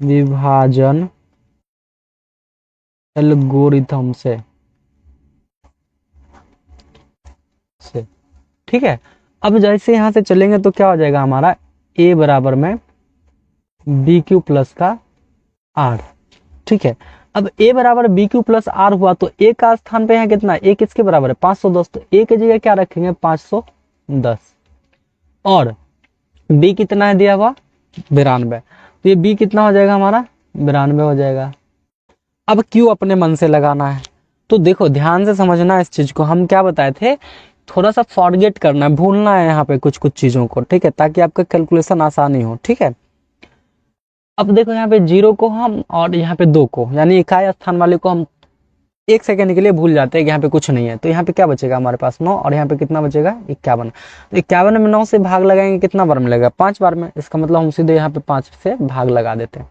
विभाजन एल्गोरिथम से ठीक है। अब जैसे यहां से चलेंगे तो क्या हो जाएगा हमारा ए बराबर में बी क्यू प्लस का आर। ठीक है। अब ए बराबर बी क्यू प्लस आर हुआ तो ए का स्थान पे यहाँ कितना, ए किसके बराबर है 510, तो ए की जगह क्या रखेंगे 510, और बी कितना है दिया हुआ 92, तो ये बी कितना हो जाएगा हमारा 92 हो जाएगा। अब क्यू अपने मन से लगाना है, तो देखो ध्यान से समझना है इस चीज को। हम क्या बताए थे, थोड़ा सा फॉरगेट करना है, भूलना है यहाँ पे कुछ कुछ चीजों को, ठीक है, ताकि आपका कैलकुलेशन आसानी हो। ठीक है। अब देखो यहाँ पे 0 को हम और यहाँ पे 2 को, यानी इकाई स्थान वाले को हम 1 सेकंड के लिए भूल जाते हैं कि यहाँ पे कुछ नहीं है, तो यहाँ पे क्या बचेगा हमारे पास 9, और यहाँ पे कितना बचेगा 51। तो 51 में 9 से भाग लगाएंगे कितना बार मिलेगा 5 बार में, इसका मतलब हम सीधे यहाँ पे 5 से भाग लगा देते हैं,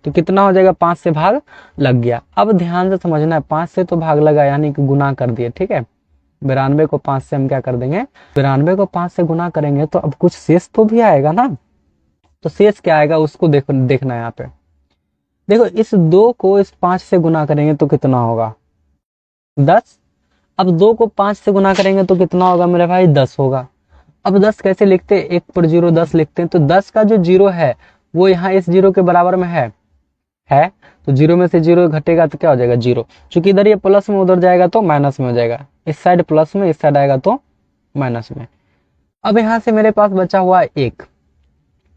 तो कितना हो जाएगा 5 से भाग लग गया। अब ध्यान से समझना है, 5 से तो भाग लगा यानी कि गुना कर दिए। ठीक है। 92 को 5 से हम क्या कर देंगे, 92 को 5 से गुना करेंगे तो अब कुछ शेष तो भी आएगा ना, तो शेष क्या आएगा उसको देखना है यहाँ पे। देखो इस 2 को इस 5 से गुना करेंगे तो कितना होगा 10। अब 2 को 5 से गुना करेंगे तो कितना होगा मेरे भाई 10 होगा। अब 10 कैसे लिखते हैं, 1 पर 0 10 लिखते हैं, तो 10 का जो 0 है वो यहाँ इस 0 के बराबर में है, तो 0 में से 0 घटेगा तो क्या हो जाएगा 0, चूंकि इधर ये प्लस में उधर जाएगा तो माइनस में हो जाएगा, इस साइड प्लस में इस साइड आएगा तो माइनस में। अब यहाँ से मेरे पास बचा हुआ 1।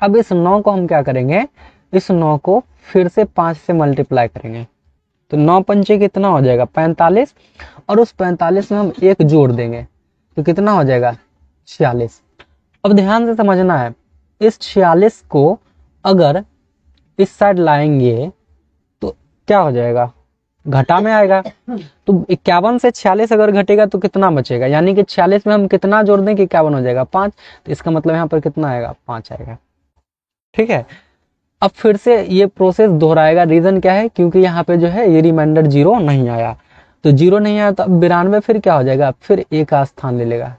अब इस 9 को हम क्या करेंगे, इस 9 को फिर से 5 से मल्टीप्लाई करेंगे, तो 9 पंचे कितना हो जाएगा 45, और उस 45 में हम 1 जोड़ देंगे तो कितना हो जाएगा 46। अब ध्यान से समझना है, इस 46 को अगर इस साइड लाएंगे तो क्या हो जाएगा घटा में आएगा, तो 51 से 46 अगर घटेगा तो कितना बचेगा, यानी कि 46 में हम कितना जोड़ दें कि 51 हो जाएगा 5, तो इसका मतलब यहाँ पर कितना आएगा 5 आएगा। ठीक है। अब फिर से ये प्रोसेस दोहराएगा, रीजन क्या है, क्योंकि यहाँ पे जो है ये रिमाइंडर 0 नहीं आया, तो 0 नहीं आया तो अब 92 फिर क्या हो जाएगा, फिर ए का स्थान ले लेगा,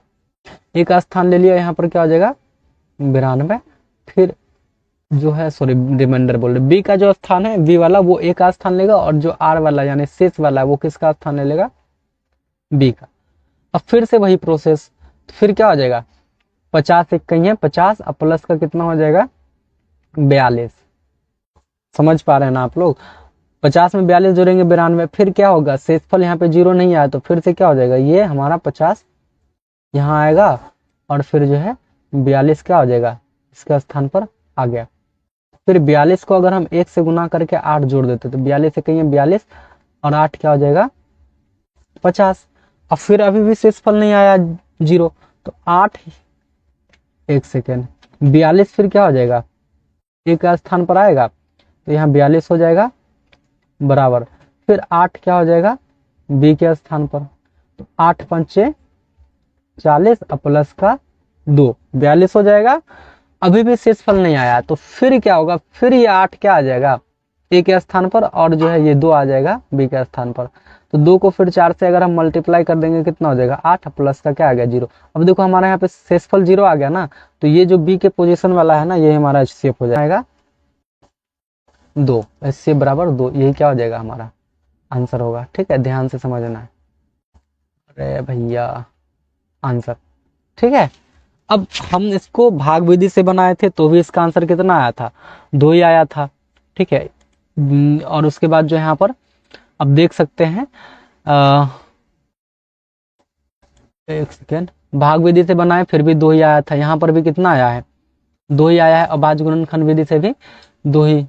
ए का स्थान ले लिया, यहाँ पर क्या हो जाएगा 92, फिर जो है सॉरी रिमाइंडर बोल रहे, बी का जो स्थान है बी वाला वो ए का स्थान लेगा, और जो आर वाला यानी शेष वाला है वो किसका स्थान ले लेगा बी का। अब फिर से वही प्रोसेस, तो फिर क्या हो जाएगा 50 एक कहीं है 50, अब प्लस का कितना हो जाएगा 42। समझ पा रहे हैं ना आप लोग, 50 में 42 जोड़ेंगे 92, फिर क्या होगा शेषफल यहाँ पे 0 नहीं आया तो फिर से क्या हो जाएगा ये हमारा 50 यहाँ आएगा, और फिर जो है 42 क्या हो जाएगा इसके स्थान पर आ गया। फिर 42 को अगर हम 1 से गुना करके 8 जोड़ देते तो 42 से कहीं 42 और 8 क्या हो जाएगा 50। अब फिर अभी भी शेषफल नहीं आया 0, तो 8 1 सेकेंड 42 फिर क्या हो जाएगा ए का स्थान पर आएगा, तो यहाँ 42 हो जाएगा बराबर, फिर 8 क्या हो जाएगा बी के स्थान पर, तो 8 पंचे 40 और प्लस का 2 42 हो जाएगा। अभी भी शेषफल नहीं आया तो फिर क्या होगा, फिर ये 8 क्या आ जाएगा ए के स्थान पर, और जो है ये 2 आ जाएगा बी के स्थान पर, तो 2 को फिर 4 से अगर हम मल्टीप्लाई कर देंगे कितना हो जाएगा 8, प्लस का क्या आ गया 0। अब देखो हमारा यहाँ पे शेषफल 0 आ गया ना, तो ये जो बी के पोजीशन वाला है ना ये हमारा एचसीएफ हो जाएगा 2, एचसीएफ बराबर 2, यही क्या हो जाएगा हमारा आंसर होगा। ठीक है, ध्यान से समझना है, अरे भैया आंसर। ठीक है। अब हम इसको भाग विधि से बनाए थे तो भी इसका आंसर कितना आया था 2 ही आया था। ठीक है। और उसके बाद जो यहाँ पर अब देख सकते हैं एक सेकेंड, भाग विधि से बनाए फिर भी 2 ही आया था, यहाँ पर भी कितना आया है 2 ही आया है, और भाज्य गुणनखंड विधि से भी 2 ही।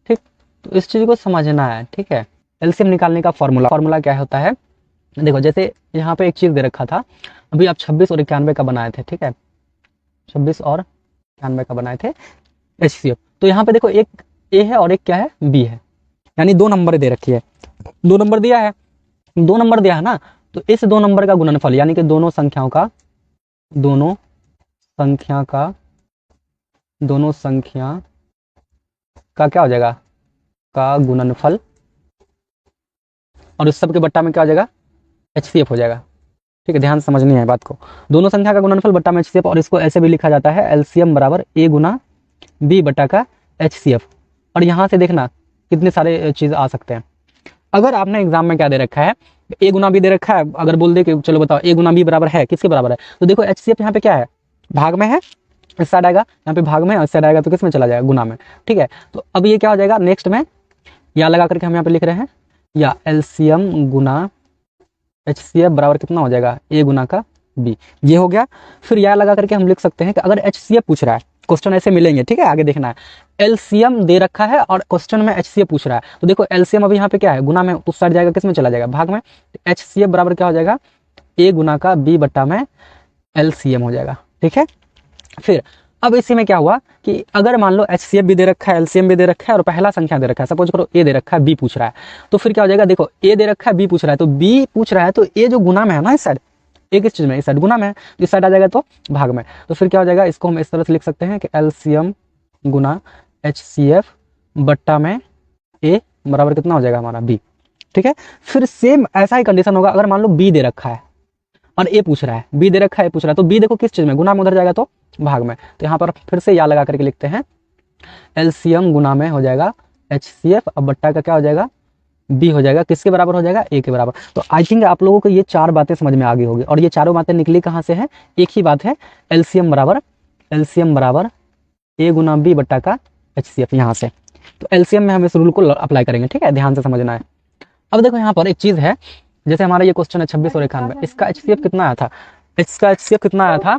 ठीक, तो इस चीज को समझना है। ठीक है। एलसीएम निकालने का फॉर्मूला क्या होता है, देखो जैसे यहाँ पे एक चीज दे रखा था, अभी आप 26 और 91 का बनाए थे। ठीक है, 26 और 91 का बनाए थे एचसीएफ, तो यहाँ पे देखो एक ए है और एक क्या है बी है, यानी 2 नंबर दे रखी है, 2 नंबर दिया है, 2 नंबर दिया है ना, तो इस 2 नंबर का गुणनफल यानी कि दोनों संख्याओं का दोनों संख्या का क्या हो जाएगा, का गुणनफल, और उस सब के बट्टा में क्या हो जाएगा, HCF हो जाएगा। ठीक है, ध्यान से समझनी है बात को। दोनों संख्या का गुणनफल बट्टा में HCF, और इसको ऐसे भी लिखा जाता है LCM बराबर A गुना B बट्टा का HCF। और यहाँ से देखना कितने सारे चीज़ आ सकते हैं। अगर आपने एग्जाम में क्या दे रखा है, A गुना B दे रखा है, अगर बोल दे कि चलो बताओ A गुना B बराबर है, किसके बराबर है, तो देखो HCF यहाँ पे क्या है, भाग में है, इस साइड आएगा, यहाँ पे भाग में, और इस साइड आएगा तो किस में चला जाएगा, गुना में। ठीक है, तो अब ये क्या हो जाएगा, नेक्स्ट में या लगा करके हम यहाँ पे लिख रहे हैं, या LCM गुना HCF बराबर कितना हो जाएगा, A गुना का B, ये हो गया। फिर या लगा करके हम लिख सकते हैं कि अगर HCF पूछ रहा है, क्वेश्चन ऐसे मिलेंगे, ठीक है, आगे देखना है, LCM दे रखा है और क्वेश्चन में HCF पूछ रहा है, तो देखो LCM अभी यहाँ पे क्या है, गुना में, उस साइड जाएगा, किस में चला जाएगा, भाग में, HCF बराबर क्या हो जाएगा, A गुना का B बट्टा में LCM हो जाएगा। ठीक है, फिर अब इसी में क्या हुआ कि अगर मान लो HCF भी दे रखा है, LCM भी दे रखा है, और पहला संख्या दे रखा है, सपोज करो A दे रखा है, B पूछ रहा है, तो फिर क्या हो जाएगा, देखो A दे रखा है, B पूछ रहा है, तो B पूछ रहा है, तो A जो गुना में है ना, इस साइड, एक इस चीज में, इस साइड गुना में है, तो इस साइड आ जाएगा तो भाग में, तो फिर क्या हो जाएगा, इसको हम इस तरह से लिख सकते हैं कि LCM गुना HCF बट्टा में A बराबर कितना हो जाएगा हमारा, B। ठीक है, फिर सेम ऐसा ही कंडीशन होगा, अगर मान लो B दे रखा है और A पूछ रहा है, B दे रखा है, A पूछ रहा है, तो B देखो किस चीज में, गुना में, उधर जाएगा तो भाग में, तो यहाँ पर फिर से या लगा करके लिखते हैं, LCM गुना में हो जाएगा HCF, अब बट्टा का क्या हो जाएगा, B हो जाएगा, किसके बराबर हो जाएगा, A के बराबर। तो आई थिंक आप लोगों को ये चार बातें समझ में आ गई होगी, और ये चारों बातें निकली कहाँ से है, एक ही बात है, LCM बराबर A गुना B बट्टा का HCF, यहाँ से। तो LCM में हम इस रूल को अप्लाई करेंगे। ठीक है, ध्यान से समझना है। अब देखो यहाँ पर एक चीज है, जैसे हमारा ये क्वेश्चन है 26 और 91, इसका HCF कितना आया था, इसका HCF कितना आया था,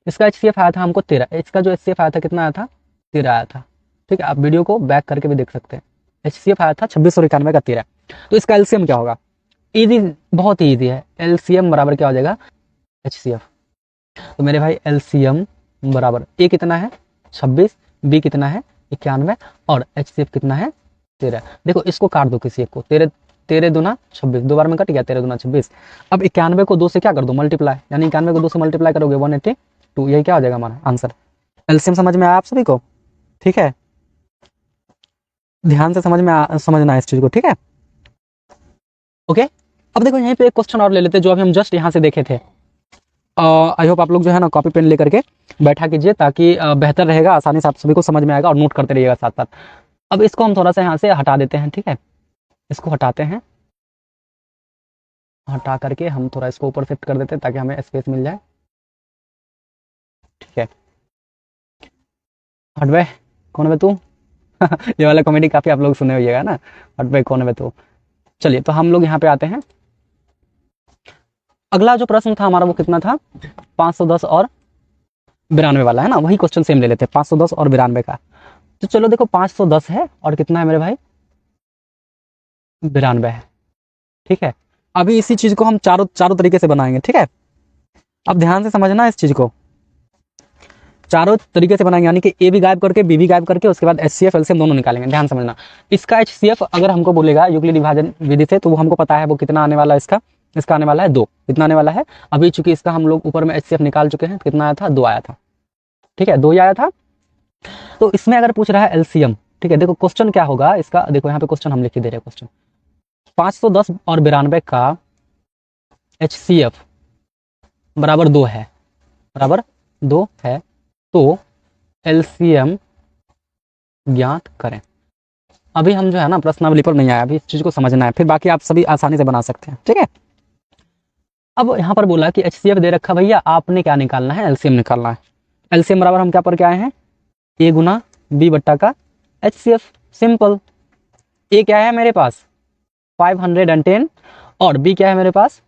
इसका HCF आया था हमको 13, इसका जो HCF आया था कितना आया था, 13 आया था। ठीक है, आप वीडियो को बैक करके भी देख सकते हैं, HCF आया था 26 और 91 का 13। तो इसका LCM क्या होगा, इजी, बहुत ही ईजी है, LCM बराबर क्या हो जाएगा, HCF। तो मेरे भाई LCM बराबर A कितना है 26, B कितना है 91, और HCF कितना है 13। देखो इसको काट दो किसी एक को, 13 13 दूना 26, दो बार में कट गया, 13 दूना 26। अब 91 को 2 से क्या कर दो, मल्टीप्लाई, यानी 91 को 2 से मल्टीप्लाई करोगे 182, यही क्या हो जाएगा हमारा आंसर। LCM समझ में आया आप सभी को, ठीक है, ध्यान से समझना है इस चीज को। ठीक है, ओके। अब देखो यहीं पे एक क्वेश्चन और ले लेते हैं, जो अभी हम जस्ट यहाँ से देखे थे। आई होप आप लोग जो है ना कॉपी पेन लेकर के बैठा कीजिए, ताकि बेहतर रहेगा, आसानी से आप सभी को समझ में आएगा, और नोट करते रहिएगा साथ साथ। अब इसको हम थोड़ा सा यहाँ से हटा देते हैं। ठीक है, इसको हटाते हैं, हटा करके हम थोड़ा इसको ऊपर शिफ्ट कर देते हैं ताकि हमें स्पेस मिल जाए। ठीक है, हट बे, कौन है बे तू ये वाला कॉमेडी काफी आप लोग सुने होइएगा ना, हट बे कौन है बे तू। चलिए, तो हम लोग यहाँ पे आते हैं। अगला जो प्रश्न था हमारा वो कितना था, 510 और 92 वाला है ना, वही क्वेश्चन सेम ले लेते हैं, 510 और 92 का। तो चलो देखो 510 है और कितना है मेरे भाई, 92 है। ठीक है, अभी इसी चीज को हम चारों तरीके से बनाएंगे। ठीक है, अब ध्यान से समझना इस चीज को, चारों तरीके से बनाएंगे, यानी कि ए भी गायब करके, बी भी गायब करके, उसके बाद HCF LCM दोनों निकालेंगे। ध्यान समझना, इसका HCF अगर हमको बोलेगा यूक्लिड विभाजन विधि से, तो वो हमको पता है वो कितना आने वाला है, इसका आने वाला है 2। कितना आने वाला है, अभी चूंकि इसका हम लोग ऊपर में HCF निकाल चुके हैं, कितना आया था, 2 आया था। ठीक है, 2 ही आया था। तो इसमें अगर पूछ रहा है LCM, ठीक है, देखो क्वेश्चन क्या होगा इसका, देखो यहाँ पे क्वेश्चन हम लिख के दे रहे हैं, क्वेश्चन 510 और 92 का HCF बराबर 2 है, बराबर 2 है, तो LCM ज्ञात करें। अभी हम जो है ना प्रश्नावली पर नहीं आया, अभी इस चीज को समझना है, फिर बाकी आप सभी आसानी से बना सकते हैं। ठीक है, अब यहाँ पर बोला कि HCF दे रखा, भैया आपने क्या निकालना है, LCM निकालना है। LCM बराबर हम क्या पर क्या आए हैं, A गुना B बट्टा का HCF, सिंपल। A क्या है मेरे पास 510, और B क्या है मेरे पास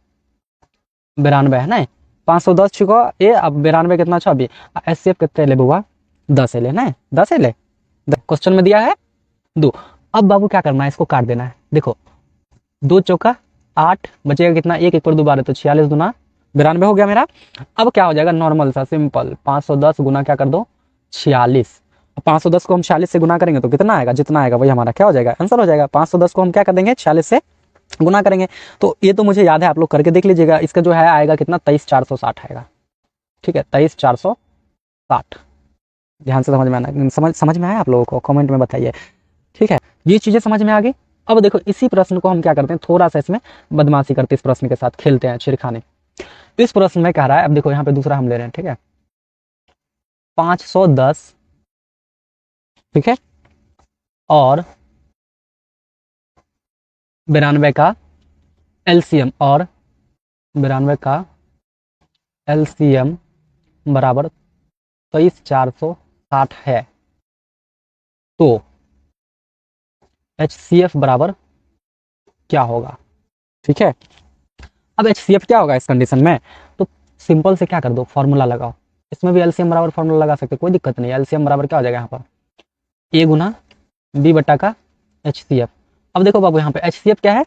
92 है ना, 510 चुका A, अब 92 कितना अच्छा, B HCF कितने ले बुआ, 10 ले ना, 10 ले, क्वेश्चन में दिया है 2। अब बाबू क्या करना है, इसको काट देना है। देखो 2 चौका 8, बचेगा कितना, 1 1 पर 2 12, तो 46 दूना 92 हो गया मेरा। अब क्या हो जाएगा, नॉर्मल सा सिंपल, 510 गुना क्या कर दो 46, 510 को हम 46 से गुना करेंगे तो कितना आएगा, जितना आएगा वही हमारा क्या हो जाएगा, आंसर हो जाएगा। 510 को हम क्या कर देंगे 46 से गुना करेंगे। तो ये तो मुझे याद है, आप लोग करके देख लीजिएगा। इसका जो है आएगा कितना, 23460 आएगा। ठीक है, 23460। ध्यान से समझ में आना, समझ में आया आप लोगों को, कमेंट में बताइए। ठीक है, ये चीजें समझ में आ गई। अब देखो इसी प्रश्न को हम क्या करते हैं, थोड़ा सा इसमें बदमाशी करते हैं, इस प्रश्न के साथ खेलते हैं छिड़खाने। इस प्रश्न में कह रहा है, अब देखो यहाँ पे दूसरा हम ले रहे हैं, ठीक है, 510, ठीक है, और 92 का एलसीएम, और 92 का एलसीएम बराबर 23,460 है, तो HCF बराबर क्या होगा। ठीक है, अब HCF क्या होगा इस कंडीशन में, तो सिंपल से क्या कर दो, फॉर्मूला लगाओ। इसमें भी एलसीएम बराबर फॉर्मूला लगा सकते, कोई दिक्कत नहीं है। एलसीएम बराबर क्या हो जाएगा यहाँ पर, A गुना B बट्टा का HCF। अब देखो बाबू यहाँ पे HCF क्या है,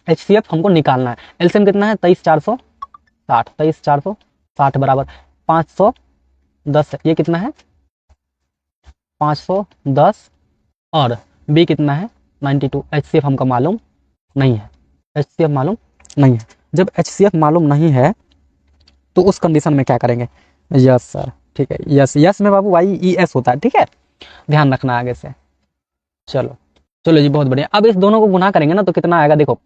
HCF हमको निकालना है। एलसीएम कितना है, 23,460, 23,460 बराबर 510, ये कितना है 510, और B कितना है 92। HCF हमको मालूम नहीं है, HCF मालूम नहीं है। जब HCF मालूम नहीं है तो उस कंडीशन में क्या करेंगे, यस सर, ठीक है, यस, यस में बाबू YES होता है, ठीक है, ध्यान रखना आगे से। चलो चलो जी, बहुत बढ़िया। अब इस दोनों को गुना करेंगे ना तो कितना आएगा, देखो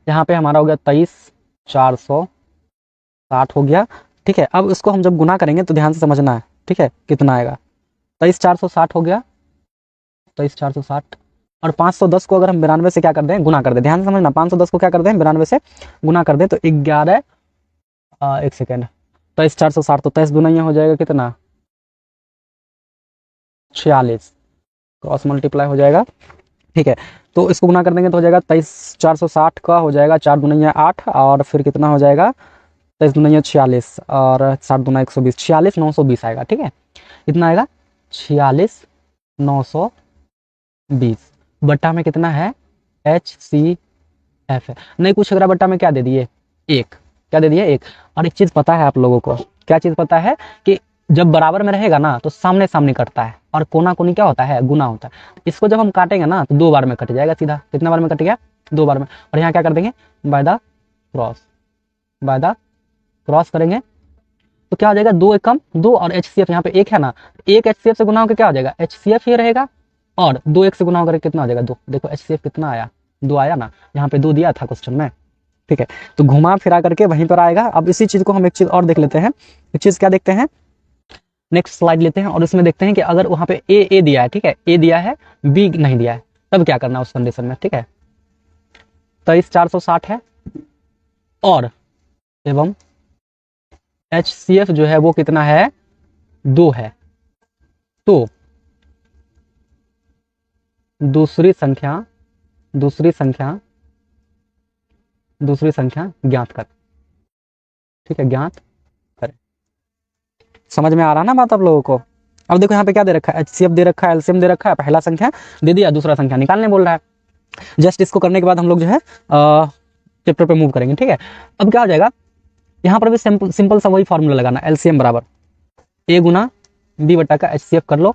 यहाँ पे हमारा हो गया 23,460 हो गया, ठीक है। अब इसको हम जब गुना करेंगे तो ध्यान से समझना है, ठीक है, कितना आएगा, 23,460 हो गया, 23,460, और 510 को अगर हम 92 से क्या कर दें, गुना कर दें, ध्यान से समझना, 510 को क्या कर दें, 92 से गुना कर दें तो 11, एक सेकेंड, 23,460, तो 23 गुना हो जाएगा कितना, 46, क्रॉस मल्टीप्लाई हो जाएगा, ठीक है। तो इसको गुना कर देंगे तो हो जाएगा 23,460 का हो जाएगा 4 दुनिया 8, और फिर कितना हो जाएगा 23 दुनिया 46, और 7 दुना 120, 46,920 आएगा, ठीक है, कितना आएगा 46,920 बट्टा में कितना है HCF है, नहीं कुछ अगर बट्टा में क्या दे दिए, एक, क्या दे दिए, एक। और एक चीज पता है आप लोगों को, क्या चीज पता है कि जब बराबर में रहेगा ना तो सामने सामने कटता है, और कोना कोनी क्या होता है, गुना होता है। इसको जब हम काटेंगे ना तो 2 बार में कट जाएगा सीधा, कितना बार में कट गया, 2 बार में। और यहाँ क्या कर देंगे, by the cross, by the cross करेंगे तो क्या हो जाएगा, 2 एक कम 2, और HCF यहाँ पे 1 है ना, 1 HCF से गुना होकर क्या हो जाएगा, HCF ही रहेगा, और 2 1 से गुना होकर कितना हो जाएगा, 2। देखो HCF कितना आया, 2 आया ना, यहाँ पे 2 दिया था क्वेश्चन में, ठीक है। तो घुमा फिरा करके वहीं पर आएगा। अब इसी चीज को हम एक चीज और देख लेते हैं, एक चीज क्या देखते हैं, नेक्स्ट स्लाइड लेते हैं और उसमें देखते हैं कि अगर वहां पे ए दिया है, ठीक है, ए दिया है, बी नहीं दिया है, तब क्या करना है उस कंडीशन में, ठीक है। 23,460 है, और एवं HCF जो है वो कितना है, 2 है, तो दूसरी संख्या ज्ञात कर, ठीक है, ज्ञात करें। समझ में आ रहा ना बात आप लोगों को। अब देखो यहाँ पे क्या दे रखा है, HCF दे रखा है, LCM दे रखा है, पहला संख्या दे दिया, दूसरा संख्या निकालने बोल रहा है। जस्ट इसको करने के बाद हम लोग जो है चैप्टर पे मूव करेंगे, ठीक है। अब क्या हो जाएगा, यहाँ पर भी सिंपल सा वही फॉर्मूला लगाना, LCM बराबर A गुना B बट्टा का HCF कर लो,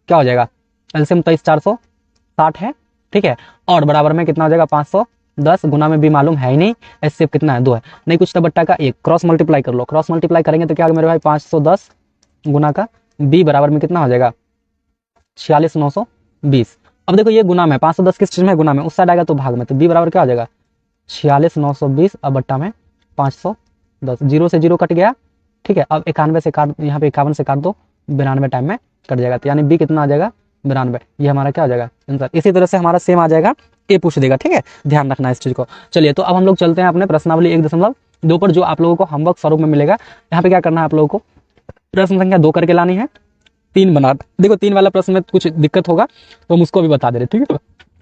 क्या हो जाएगा, LCM 23,460 है, ठीक है, और बराबर में कितना हो जाएगा 510, गुना में B मालूम है ही नहीं, HCF कितना है, 2 है, नहीं कुछ तो बट्टा का 1, क्रॉस मल्टीप्लाई कर लो, क्रॉस मल्टीप्लाई करेंगे तो क्या होगा मेरे भाई, 510 गुना का B बराबर में कितना हो जाएगा 46,920। अब देखो ये गुना में 510 किस चीज में, गुना में, उस साइड आएगा तो भाग में, तो B बराबर क्या हो जाएगा 46,920, अब बट्टा में 510, 0 से 0 कट गया, ठीक है। अब 91 से काट, यहाँ पे 51 से काट दो, 92 टाइम में कट जाएगा, तो यानी B कितना आ जाएगा 92, ये हमारा क्या हो जाएगा आंसर। इसी तरह से हमारा सेम आ जाएगा, ए पूछ देगा, ठीक है, ध्यान रखना इस चीज को। चलिए तो अब हम लोग चलते हैं अपने प्रश्नावली 1.2 पर, जो आप लोगों को होमवर्क स्वरूप में मिलेगा। यहाँ पे क्या करना है आप लोगों को, प्रश्न संख्या 2 करके लानी है, 3 बना, देखो 3 वाला प्रश्न में कुछ दिक्कत होगा तो हम उसको भी बता दे रहे, ठीक है,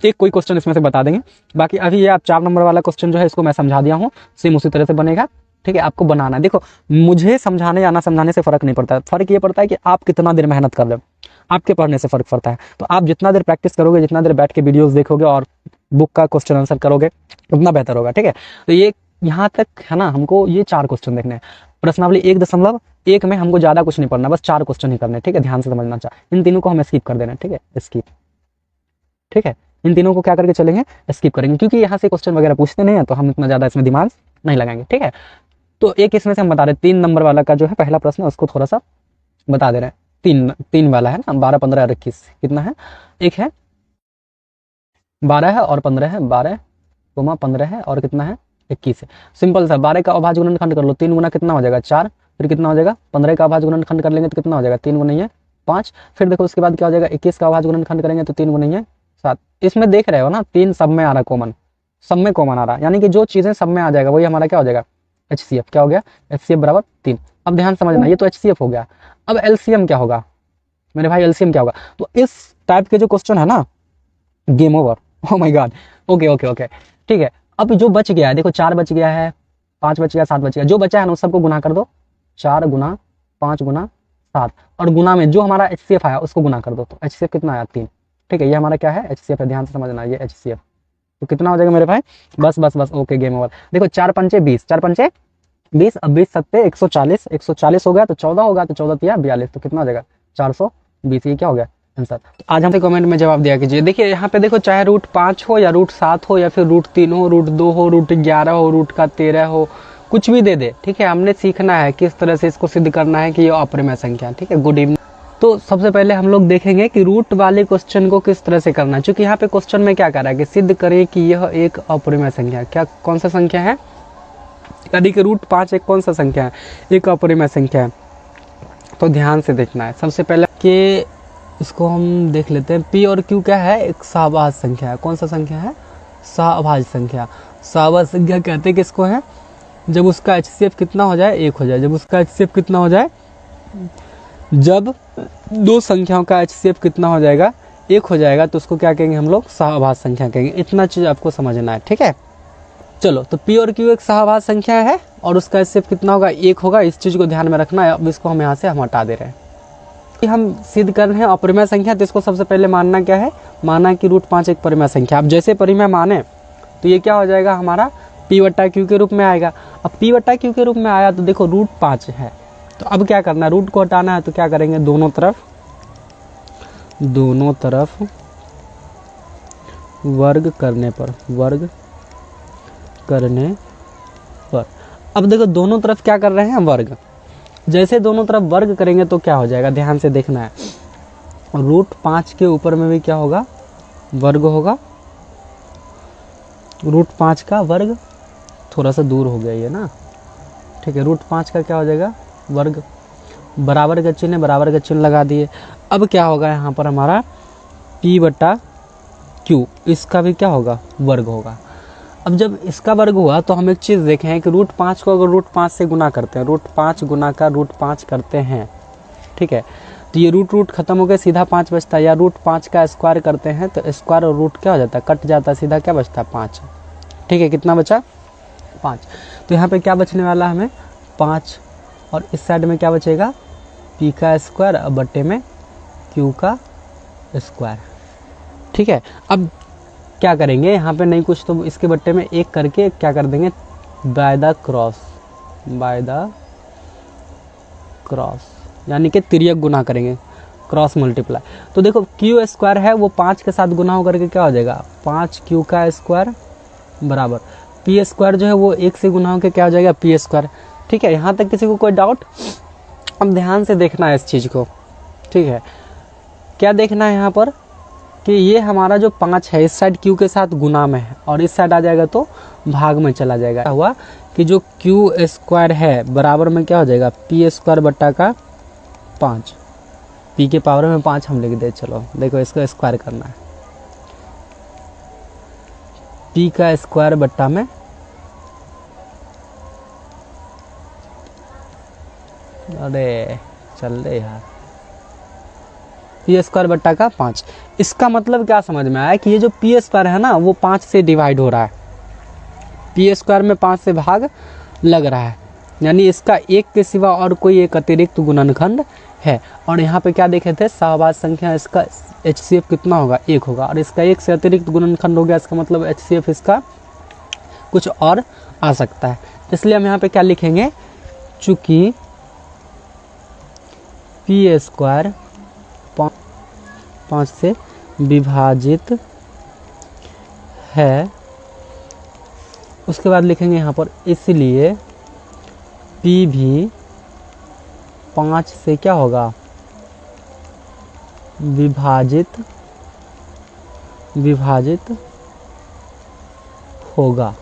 एक कोई क्वेश्चन इसमें से बता देंगे। बाकी अभी ये आप 4 नंबर वाला क्वेश्चन जो है इसको मैं समझा दिया हूँ, सेम उसी तरह से बनेगा, ठीक है। आपको बनाना है, देखो मुझे समझाने या ना समझाने से फर्क नहीं पड़ता है, फर्क ये पड़ता है कि आप कितना देर मेहनत कर रहे हो, आपके पढ़ने से फर्क पड़ता है। तो आप जितना देर प्रैक्टिस करोगे, जितना देर बैठ के वीडियोस देखोगे और बुक का क्वेश्चन आंसर करोगे उतना बेहतर होगा, ठीक है। तो ये यहाँ तक है ना, हमको ये 4 क्वेश्चन देखने हैं। प्रश्नावली 1.1 में हमको ज्यादा कुछ नहीं पढ़ना, बस 4 क्वेश्चन ही करने, ठीक है, ध्यान से समझना चाहिए। इन तीनों को हम स्किप कर देना, ठीक है, स्किप, ठीक है, इन तीनों को क्या करके चलेंगे, स्किप करेंगे, क्योंकि यहाँ से क्वेश्चन वगैरह पूछते नहीं है तो हम इतना ज्यादा इसमें दिमाग नहीं लगाएंगे, ठीक है। तो एक इसमें से हम बता रहे 3 नंबर वाला का जो है पहला प्रश्न उसको थोड़ा सा बता दे रहे हैं। तीन तीन वाला है ना, 12 15 और 21 कितना है, एक है 12 है और 15 है, 12 गुमा 15 है और कितना है 21 है। सिंपल सा, 12 का अभाज्य गुणनखंड कर लो, 3 गुना कितना हो जाएगा 4, फिर कितना हो जाएगा 15 का अभाज्य गुणनखंड कर लेंगे तो कितना हो जाएगा 3 गुना 5, फिर देखो उसके बाद क्या हो जाएगा 21 का अभाज्य गुणनखंड करेंगे तो 3 गुना 7। इसमें देख रहे हो ना 3 सब में आ रहा कॉमन, सब में कॉमन आ रहा, यानी कि जो चीजें सब में आ जाएगा वही हमारा क्या हो जाएगा HCF। क्या हो गया HCF बराबर 3। अब ध्यान समझना, ये तो HCF हो गया। अब LCM क्या होगा मेरे भाई, LCM क्या होगा, तो इस टाइप के जो क्वेश्चन है ना, game over, oh my God. Okay okay okay ठीक है। अब जो बच गया है देखो, 4 बच गया है, 5 बच गया, 7 बच गया, जो बचा है ना उस सबको गुना कर दो, 4 गुना 5 गुना 7, और गुना में जो हमारा HCF आया उसको गुना कर दो, तो HCF कितना आया 3। ठीक है, ये हमारा क्या है HCF है, ध्यान से समझना, ये HCF। तो कितना हो जाएगा मेरे भाई, बस बस बस, ओके गेम ओवर। देखो 4 पंचे 20, 4 पंचे 20, अब 20 सत्ते 140, 140 हो गया तो 14 होगा, तो 14 तिया 42, तो कितना हो जाएगा 420। ये क्या हो गया आंसर। तो आज हमसे कमेंट में जवाब दिया कीजिए। देखिए यहाँ पे देखो, चाहे रूट 5 हो या रूट 7 हो या फिर रूट 3 हो, रूट 2 हो, रूट 11 हो, रूट का 13 हो, कुछ भी दे दे, ठीक है। हमने सीखना है किस तरह से इसको सिद्ध करना है कि ये अपरिमेय संख्या, ठीक है। Good evening. तो सबसे पहले हम लोग देखेंगे कि रूट वाले क्वेश्चन को किस तरह से करना है, क्योंकि यहाँ पे क्वेश्चन में क्या कर रहा है कि सिद्ध करें कि यह एक अपरिमेय संख्या, क्या कौन सा संख्या है, यानी कि रूट 5 एक कौन सा संख्या है, एक अपरिमेय संख्या है। तो ध्यान से देखना है। सबसे पहले कि इसको हम देख लेते हैं, P और Q क्या है, एक सहभाज्य संख्या है। कौन सा संख्या है, सहभाज्य संख्या। सहभाज्य संख्या कहते हैं किसको है, जब उसका HCF कितना हो जाए 1 हो जाए, जब उसका HCF कितना हो जाए, जब दो संख्याओं का HCF कितना हो जाएगा 1 हो जाएगा, तो उसको क्या कहेंगे हम लोग, सहभाज्य संख्या कहेंगे। इतना चीज आपको समझना है, ठीक है। चलो, तो P और Q एक सहभाज्य संख्या है और उसका HCF कितना होगा 1 होगा, इस चीज को ध्यान में रखना है। अब इसको हम यहाँ से हम हटा दे रहे हैं, हम सिद्ध कर रहे हैं अपरिमेय संख्या। तो इसको सबसे पहले मानना क्या है, माना कि रूट 5 एक परिमेय संख्या। अब जैसे परिमेय माने तो ये क्या हो जाएगा हमारा P बट्टा Q के रूप में आएगा। अब P बट्टा Q के रूप में आया तो देखो रूट 5 है, तो अब क्या करना है, रूट को हटाना है, तो क्या करेंगे, दोनों तरफ वर्ग करने पर, अब देखो दोनों तरफ क्या कर रहे हैं, वर्ग। जैसे दोनों तरफ वर्ग करेंगे तो क्या हो जाएगा, ध्यान से देखना है, रूट 5 के ऊपर में भी क्या होगा, वर्ग होगा। रूट 5 का वर्ग, थोड़ा सा दूर हो गया ये ना, ठीक है। रूट 5 का क्या हो जाएगा, वर्ग, बराबर का चिन्ह है, बराबर का चिन्ह लगा दिए। अब क्या होगा यहाँ पर हमारा P बट्टा Q, इसका भी क्या होगा, वर्ग होगा। अब जब इसका वर्ग हुआ तो हम एक चीज़ देखें कि रूट 5 को अगर रूट 5 से गुना करते हैं, रूट 5 गुना का रूट 5 करते हैं, ठीक है, तो ये रूट खत्म हो गया, सीधा 5 बचता है। या रूट 5 का स्क्वायर करते हैं तो स्क्वायर और रूट क्या हो जाता है, कट जाता है, सीधा क्या बचता है 5, ठीक है। कितना बचा 5, तो यहाँ पे क्या बचने वाला हमें 5, और इस साइड में क्या बचेगा P का स्क्वायर बट्टे में Q का स्क्वायर, ठीक है। अब क्या करेंगे यहाँ पे, नहीं कुछ तो इसके बट्टे में 1 करके क्या कर देंगे, बाय द क्रॉस, यानी कि तिर्यक गुना करेंगे, क्रॉस मल्टीप्लाई। तो देखो Q स्क्वायर है वो 5 के साथ गुना होकर के क्या हो जाएगा 5Q का स्क्वायर बराबर P स्क्वायर जो है वो 1 से गुना होकर क्या हो जाएगा P स्क्वायर, ठीक है। यहाँ तक किसी को कोई डाउट, अब ध्यान से देखना है इस चीज़ को, ठीक है। क्या देखना है यहाँ पर कि ये हमारा जो 5 है इस साइड Q के साथ गुना में है और इस साइड आ जाएगा तो भाग में चला जाएगा। हुआ कि जो Q स्क्वायर है बराबर में क्या हो जाएगा P स्क्वायर बट्टा का 5, P के पावर में 5 हम लिख दे। चलो देखो इसको स्क्वायर करना है, P का स्क्वायर बट्टा में, अरे चल रहे यार, P स्क्वायर बट्टा का 5। इसका मतलब क्या समझ में आया कि ये जो P स्क्वायर है ना वो 5 से डिवाइड हो रहा है, P स्क्वायर में 5 से भाग लग रहा है, यानी इसका 1 के सिवा और कोई एक अतिरिक्त गुणनखंड है। और यहाँ पे क्या देखे थे, सहभाज्य संख्या, इसका HCF कितना होगा 1 होगा, और इसका 1 से अतिरिक्त गुणनखंड हो गया, इसका मतलब HCF इसका कुछ और आ सकता है। इसलिए हम यहाँ पे क्या लिखेंगे, चूँकि P स्क्वायर 5 से विभाजित है, उसके बाद लिखेंगे यहाँ पर इसलिए P भी 5 से क्या होगा विभाजित होगा।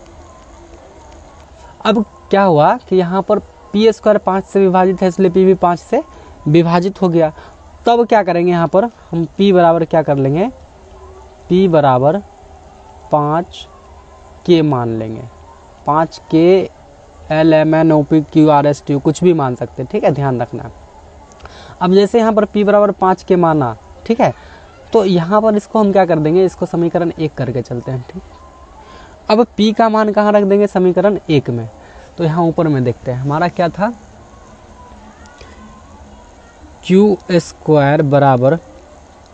अब क्या हुआ कि यहाँ पर पी स्क्वायर 5 से विभाजित है, इसलिए पी भी 5 से विभाजित हो गया। तब क्या करेंगे, यहाँ पर हम पी बराबर क्या कर लेंगे, पी बराबर 5 के मान लेंगे। 5 के L M N O P Q R S T U कुछ भी मान सकते हैं, ठीक है, ध्यान रखना। अब जैसे यहाँ पर p बराबर 5 के माना, ठीक है, तो यहाँ पर इसको हम क्या कर देंगे, इसको समीकरण 1 करके चलते हैं, ठीक। अब p का मान कहाँ रख देंगे, समीकरण 1 में। तो यहाँ ऊपर में देखते हैं हमारा क्या था, क्यू स्क्वायर बराबर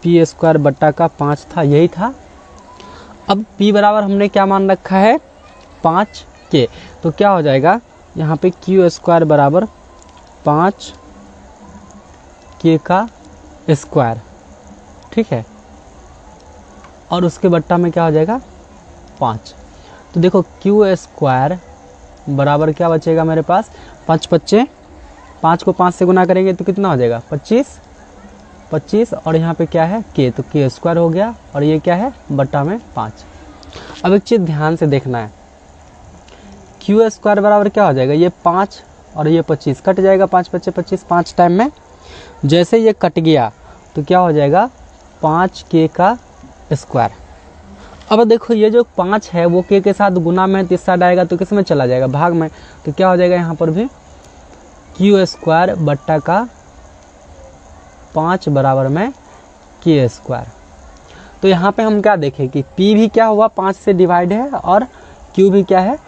पी स्क्वायर बट्टा का 5 था, यही था। अब p बराबर हमने क्या मान रखा है, 5 के, तो क्या हो जाएगा यहाँ पे क्यू स्क्वायर बराबर 5 के का स्क्वायर, ठीक है, और उसके बट्टा में क्या हो जाएगा 5। तो देखो क्यू स्क्वायर बराबर क्या बचेगा मेरे पास, 5 बच्चे 5 को 5 से गुना करेंगे तो कितना हो जाएगा 25, और यहाँ पे क्या है के, तो के स्क्वायर हो गया, और ये क्या है बट्टा में 5। अब एक चीज़ ध्यान से देखना है, क्यू स्क्वायर बराबर क्या हो जाएगा, ये 5 और ये 25 कट जाएगा, 5 बच्चे 25, 5 टाइम में जैसे ये कट गया तो क्या हो जाएगा 5 के का स्क्वायर। अब देखो ये जो 5 है वो के साथ गुना में, तो इस साइड आएगा तो किस में चला जाएगा, भाग में, तो क्या हो जाएगा यहाँ पर भी क्यू स्क्वायर बट्टा का 5 बराबर में के स्क्वायर। तो यहाँ पे हम क्या देखें कि p भी क्या हुआ 5 से डिवाइड है और q भी क्या है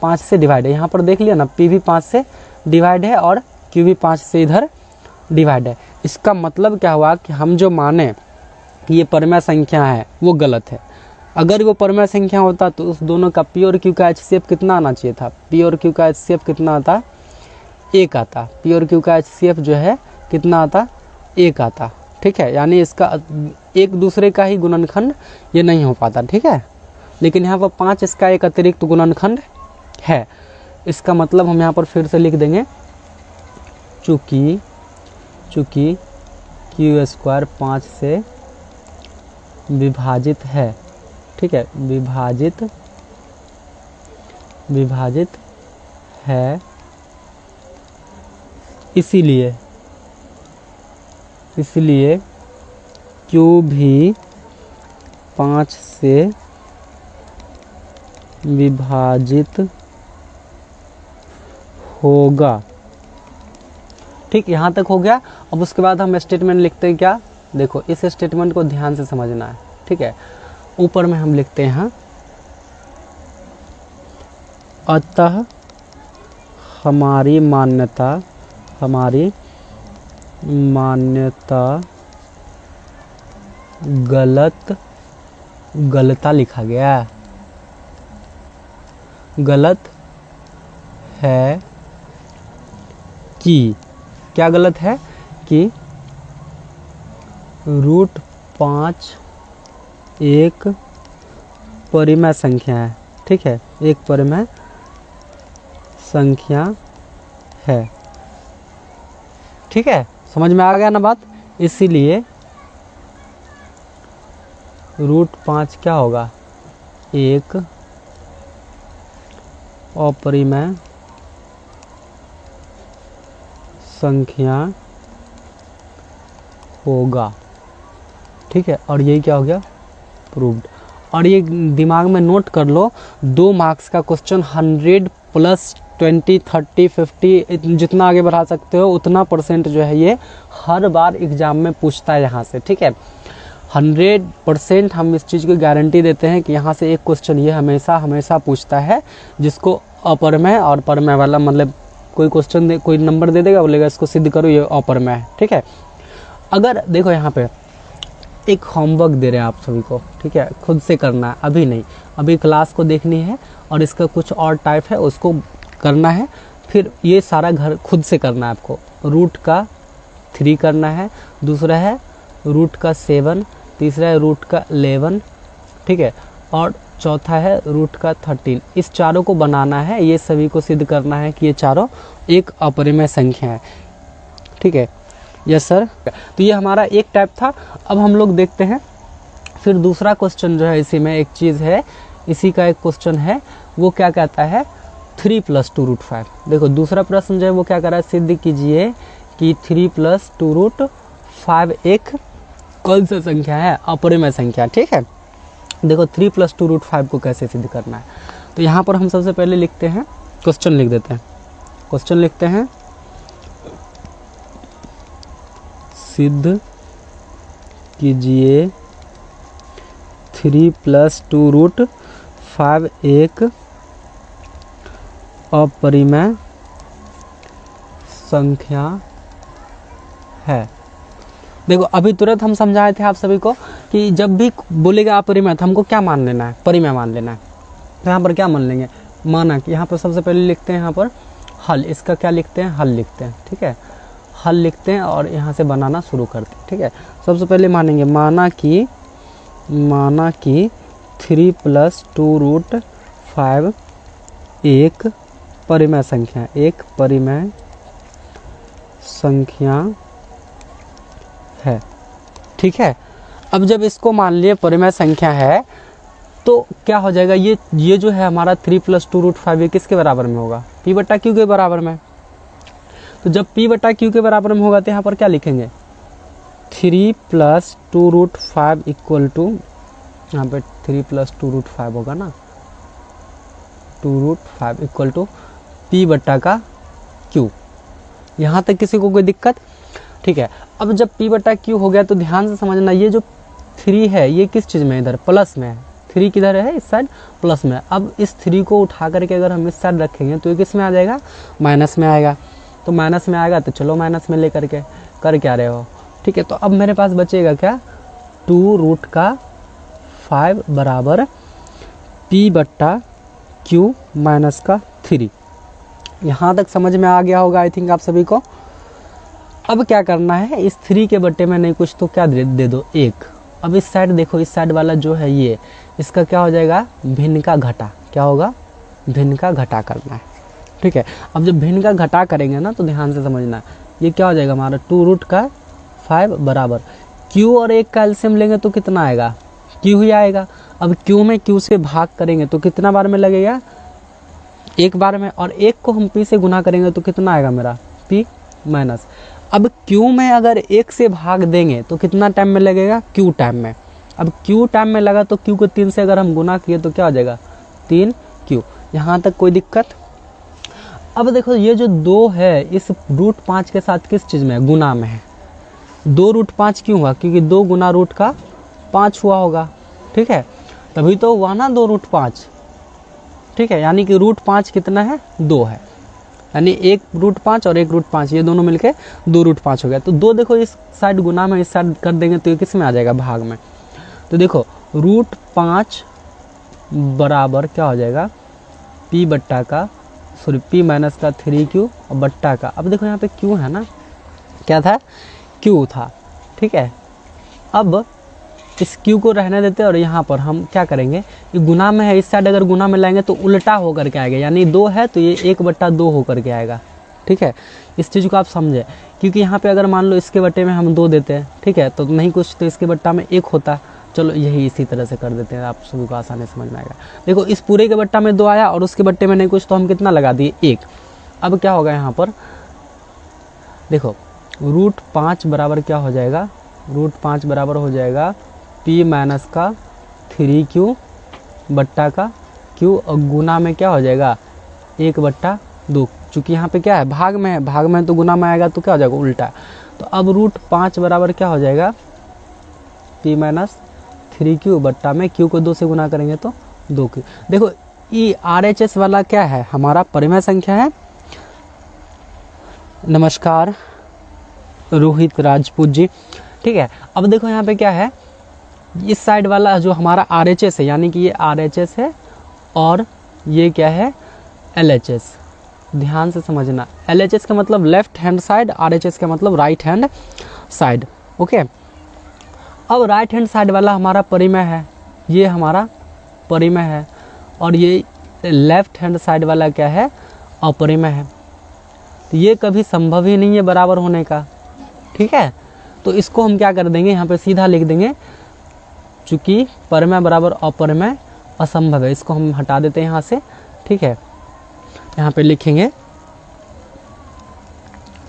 5 से डिवाइड है। यहाँ पर देख लिया ना, p भी 5 से डिवाइड है और q भी 5 से इधर डिवाइड है। इसका मतलब क्या हुआ कि हम जो माने कि ये परमेय संख्या है वो गलत है। अगर वो परमेय संख्या होता तो उस दोनों का p और q का HCF कितना आना चाहिए था, p और q का HCF कितना आता, 1 आता। p और q का HCF जो है कितना आता, 1 आता, ठीक है, यानी इसका एक दूसरे का ही गुणनखंड ये नहीं हो पाता, ठीक है। लेकिन यहाँ पर 5 इसका एक अतिरिक्त गुणनखंड है। इसका मतलब हम यहाँ पर फिर से लिख देंगे, चूँकि क्यू स्क्वायर 5 से विभाजित है, ठीक है, विभाजित है, इसलिए क्यू भी 5 से विभाजित होगा, ठीक, यहाँ तक हो गया। अब उसके बाद हम स्टेटमेंट लिखते हैं क्या, देखो इस स्टेटमेंट को ध्यान से समझना है, ठीक है। ऊपर में हम लिखते हैं अतः हमारी मान्यता गलता लिखा गया, गलत है कि, क्या गलत है कि √5 एक परिमेय संख्या है, ठीक है, एक परिमेय संख्या है, ठीक है, समझ में आ गया ना बात। इसीलिए √5 क्या होगा, एक अपरिमेय संख्या होगा, ठीक है, और यही क्या हो गया, प्रूव्ड। और ये दिमाग में नोट कर लो, 2 मार्क्स का क्वेश्चन 100 + 20 30 50 जितना आगे बढ़ा सकते हो उतना % जो है ये हर बार एग्जाम में पूछता है यहाँ से, ठीक है। 100% हम इस चीज़ की गारंटी देते हैं कि यहाँ से एक क्वेश्चन ये हमेशा पूछता है, जिसको अपरमेय और परमेय वाला, मतलब कोई क्वेश्चन कोई नंबर दे देगा, बोलेगा इसको सिद्ध करो ये अपरमेय है, ठीक है। अगर देखो यहाँ पे एक होमवर्क दे रहे हैं आप सभी को, ठीक है, खुद से करना है, अभी नहीं, अभी क्लास को देखनी है और इसका कुछ और टाइप है उसको करना है, फिर ये सारा घर खुद से करना है आपको। रूट का 3 करना है, दूसरा है रूट का 7, तीसरा है रूट का 11, ठीक है, और चौथा है रूट का 13। इस चारों को बनाना है, ये सभी को सिद्ध करना है कि ये चारों एक अपरिमेय संख्या है, ठीक है। Yes sir. तो ये हमारा एक टाइप था। अब हम लोग देखते हैं फिर दूसरा क्वेश्चन जो है, इसी में एक चीज़ है, इसी का एक क्वेश्चन है, वो क्या कहता है 3 + 2√5। देखो दूसरा प्रश्न जो है वो क्या कर रहा है, सिद्ध कीजिए कि 3 + 2√5 एक कौन सा संख्या है, अपरिमेय संख्या। ठीक है, देखो 3 + 2√5 को कैसे सिद्ध करना है। तो यहाँ पर हम सबसे पहले लिखते हैं, क्वेश्चन लिख देते हैं, क्वेश्चन लिखते हैं सिद्ध कीजिए 3 + 2√5 एक अपरिमेय संख्या है। देखो अभी तुरंत हम समझाए थे आप सभी को कि जब भी बोलेगा अपरिमेय तो हमको क्या मान लेना है, परिमेय मान लेना है। तो यहाँ पर क्या मान लेंगे, माना कि यहाँ पर सबसे पहले लिखते हैं यहाँ पर हल, इसका क्या लिखते हैं, हल लिखते हैं। ठीक है, हल लिखते हैं और यहाँ से बनाना शुरू करते हैं। ठीक है, सबसे पहले मानेंगे माना कि 3 + 2√5 एक परिमेय संख्या, एक परिमेय संख्या है। ठीक है, अब जब इसको मान लिए परिमेय संख्या है तो क्या हो जाएगा, ये जो है हमारा 3 + 2√5 ये किसके बराबर में होगा, P/Q के बराबर में। तो जब P/Q के बराबर में होगा तो यहाँ पर क्या लिखेंगे 3 + 2√5 = यहाँ पे 3 + 2√5 होगा ना, 2√5 = P/Q। यहाँ तक किसी को कोई दिक्कत। ठीक है, अब जब P/Q हो गया तो ध्यान से समझना, ये जो 3 है ये किस चीज़ में, इधर प्लस में है। 3 किधर है, इस साइड प्लस में। अब इस 3 को उठा करके अगर हम इस साइड रखेंगे तो ये किस में आ जाएगा, माइनस में आएगा। तो माइनस में आएगा तो चलो माइनस में ले करके कर क्या रहे हो। ठीक है, तो अब मेरे पास बचेगा क्या, 2√5 बराबर P/Q - 3। यहाँ तक समझ में आ गया होगा आई थिंक आप सभी को। अब क्या करना है, इस 3 के बट्टे में नहीं कुछ तो क्या दे दो 1। अब इस साइड देखो, इस साइड वाला जो है ये, इसका क्या हो जाएगा, भिन्न का घटा। क्या होगा, भिन्न का घटा करना है। ठीक है, अब जब भिन्न का घटा करेंगे ना तो ध्यान से समझना, ये क्या हो जाएगा हमारा 2√5 बराबर Q और 1 का एलसीएम लेंगे तो कितना आएगा, Q ही आएगा। अब Q में Q से भाग करेंगे तो कितना बार में लगेगा, एक बार में। और 1 को हम P से गुना करेंगे तो कितना आएगा मेरा P माइनस। अब Q में अगर 1 से भाग देंगे तो कितना टाइम में लगेगा, Q टाइम में। अब Q टाइम में लगा तो Q को 3 से अगर हम गुना किए तो क्या हो जाएगा 3Q। यहाँ तक कोई दिक्कत। अब देखो ये जो 2 है इस √5 के साथ किस चीज़ में है, गुना में है। 2√5 क्यों हुआ, क्योंकि 2 गुना √5 हुआ होगा। ठीक है, तभी तो हुआ ना 2√5। ठीक है, यानी कि √5 कितना है, 2 है, यानी 1 √5 और 1 √5 ये दोनों मिलके 2√5 हो गया। तो 2 देखो इस साइड गुना में, इस साइड कर देंगे तो ये किस में आ जाएगा, भाग में। तो देखो √5 बराबर क्या हो जाएगा, P - 3Q और बट्टा का। अब देखो यहाँ पे Q है ना, क्या था, Q था। ठीक है, अब इस Q को रहने देते और यहाँ पर हम क्या करेंगे, ये गुना में है, इस साइड अगर गुना में लाएंगे तो उल्टा होकर के आएगा, यानी 2 है तो ये 1/2 होकर के आएगा। ठीक है, इस चीज़ को आप समझे, क्योंकि यहाँ पे अगर मान लो इसके बट्टे में हम 2 देते हैं, ठीक है, तो नहीं कुछ तो इसके बट्टा में 1 होता। चलो यही इसी तरह से कर देते हैं, आप सभी को आसानी समझ में आएगा। देखो इस पूरे के बट्टा में 2 आया और उसके बट्टे में नहीं कुछ तो हम कितना लगा दिए, 1। अब क्या होगा यहाँ पर, देखो √5 बराबर क्या हो जाएगा, √5 बराबर हो जाएगा P - 3Q बट्टा का Q और गुना में क्या हो जाएगा 1/2। चूँकि यहाँ पे क्या है, भाग में है, भाग में तो गुना में आएगा तो क्या हो जाएगा, उल्टा। तो अब √5 बराबर क्या हो जाएगा, P - 3Q बट्टा में Q को 2 से गुना करेंगे तो 2Q। देखो ये RHS वाला क्या है, हमारा परिमेय संख्या है। नमस्कार रोहित राजपूत जी। ठीक है, अब देखो यहाँ पे क्या है, इस साइड वाला जो हमारा RHS है, यानी कि ये RHS है और ये क्या है, LHS। ध्यान से समझना, LHS का मतलब लेफ्ट हैंड साइड, RHS का मतलब राइट हैंड साइड। ओके, अब राइट हैंड साइड वाला हमारा परिमेय है, ये हमारा परिमेय है, और ये लेफ्ट हैंड साइड वाला क्या है, अपरिमेय है। तो ये कभी संभव ही नहीं है बराबर होने का। ठीक है। तो इसको हम क्या कर देंगे, यहाँ पे सीधा लिख देंगे, चूंकि परिमेय बराबर अपरिमेय असंभव है, इसको हम हटा देते हैं यहाँ से, ठीक है। यहाँ पे लिखेंगे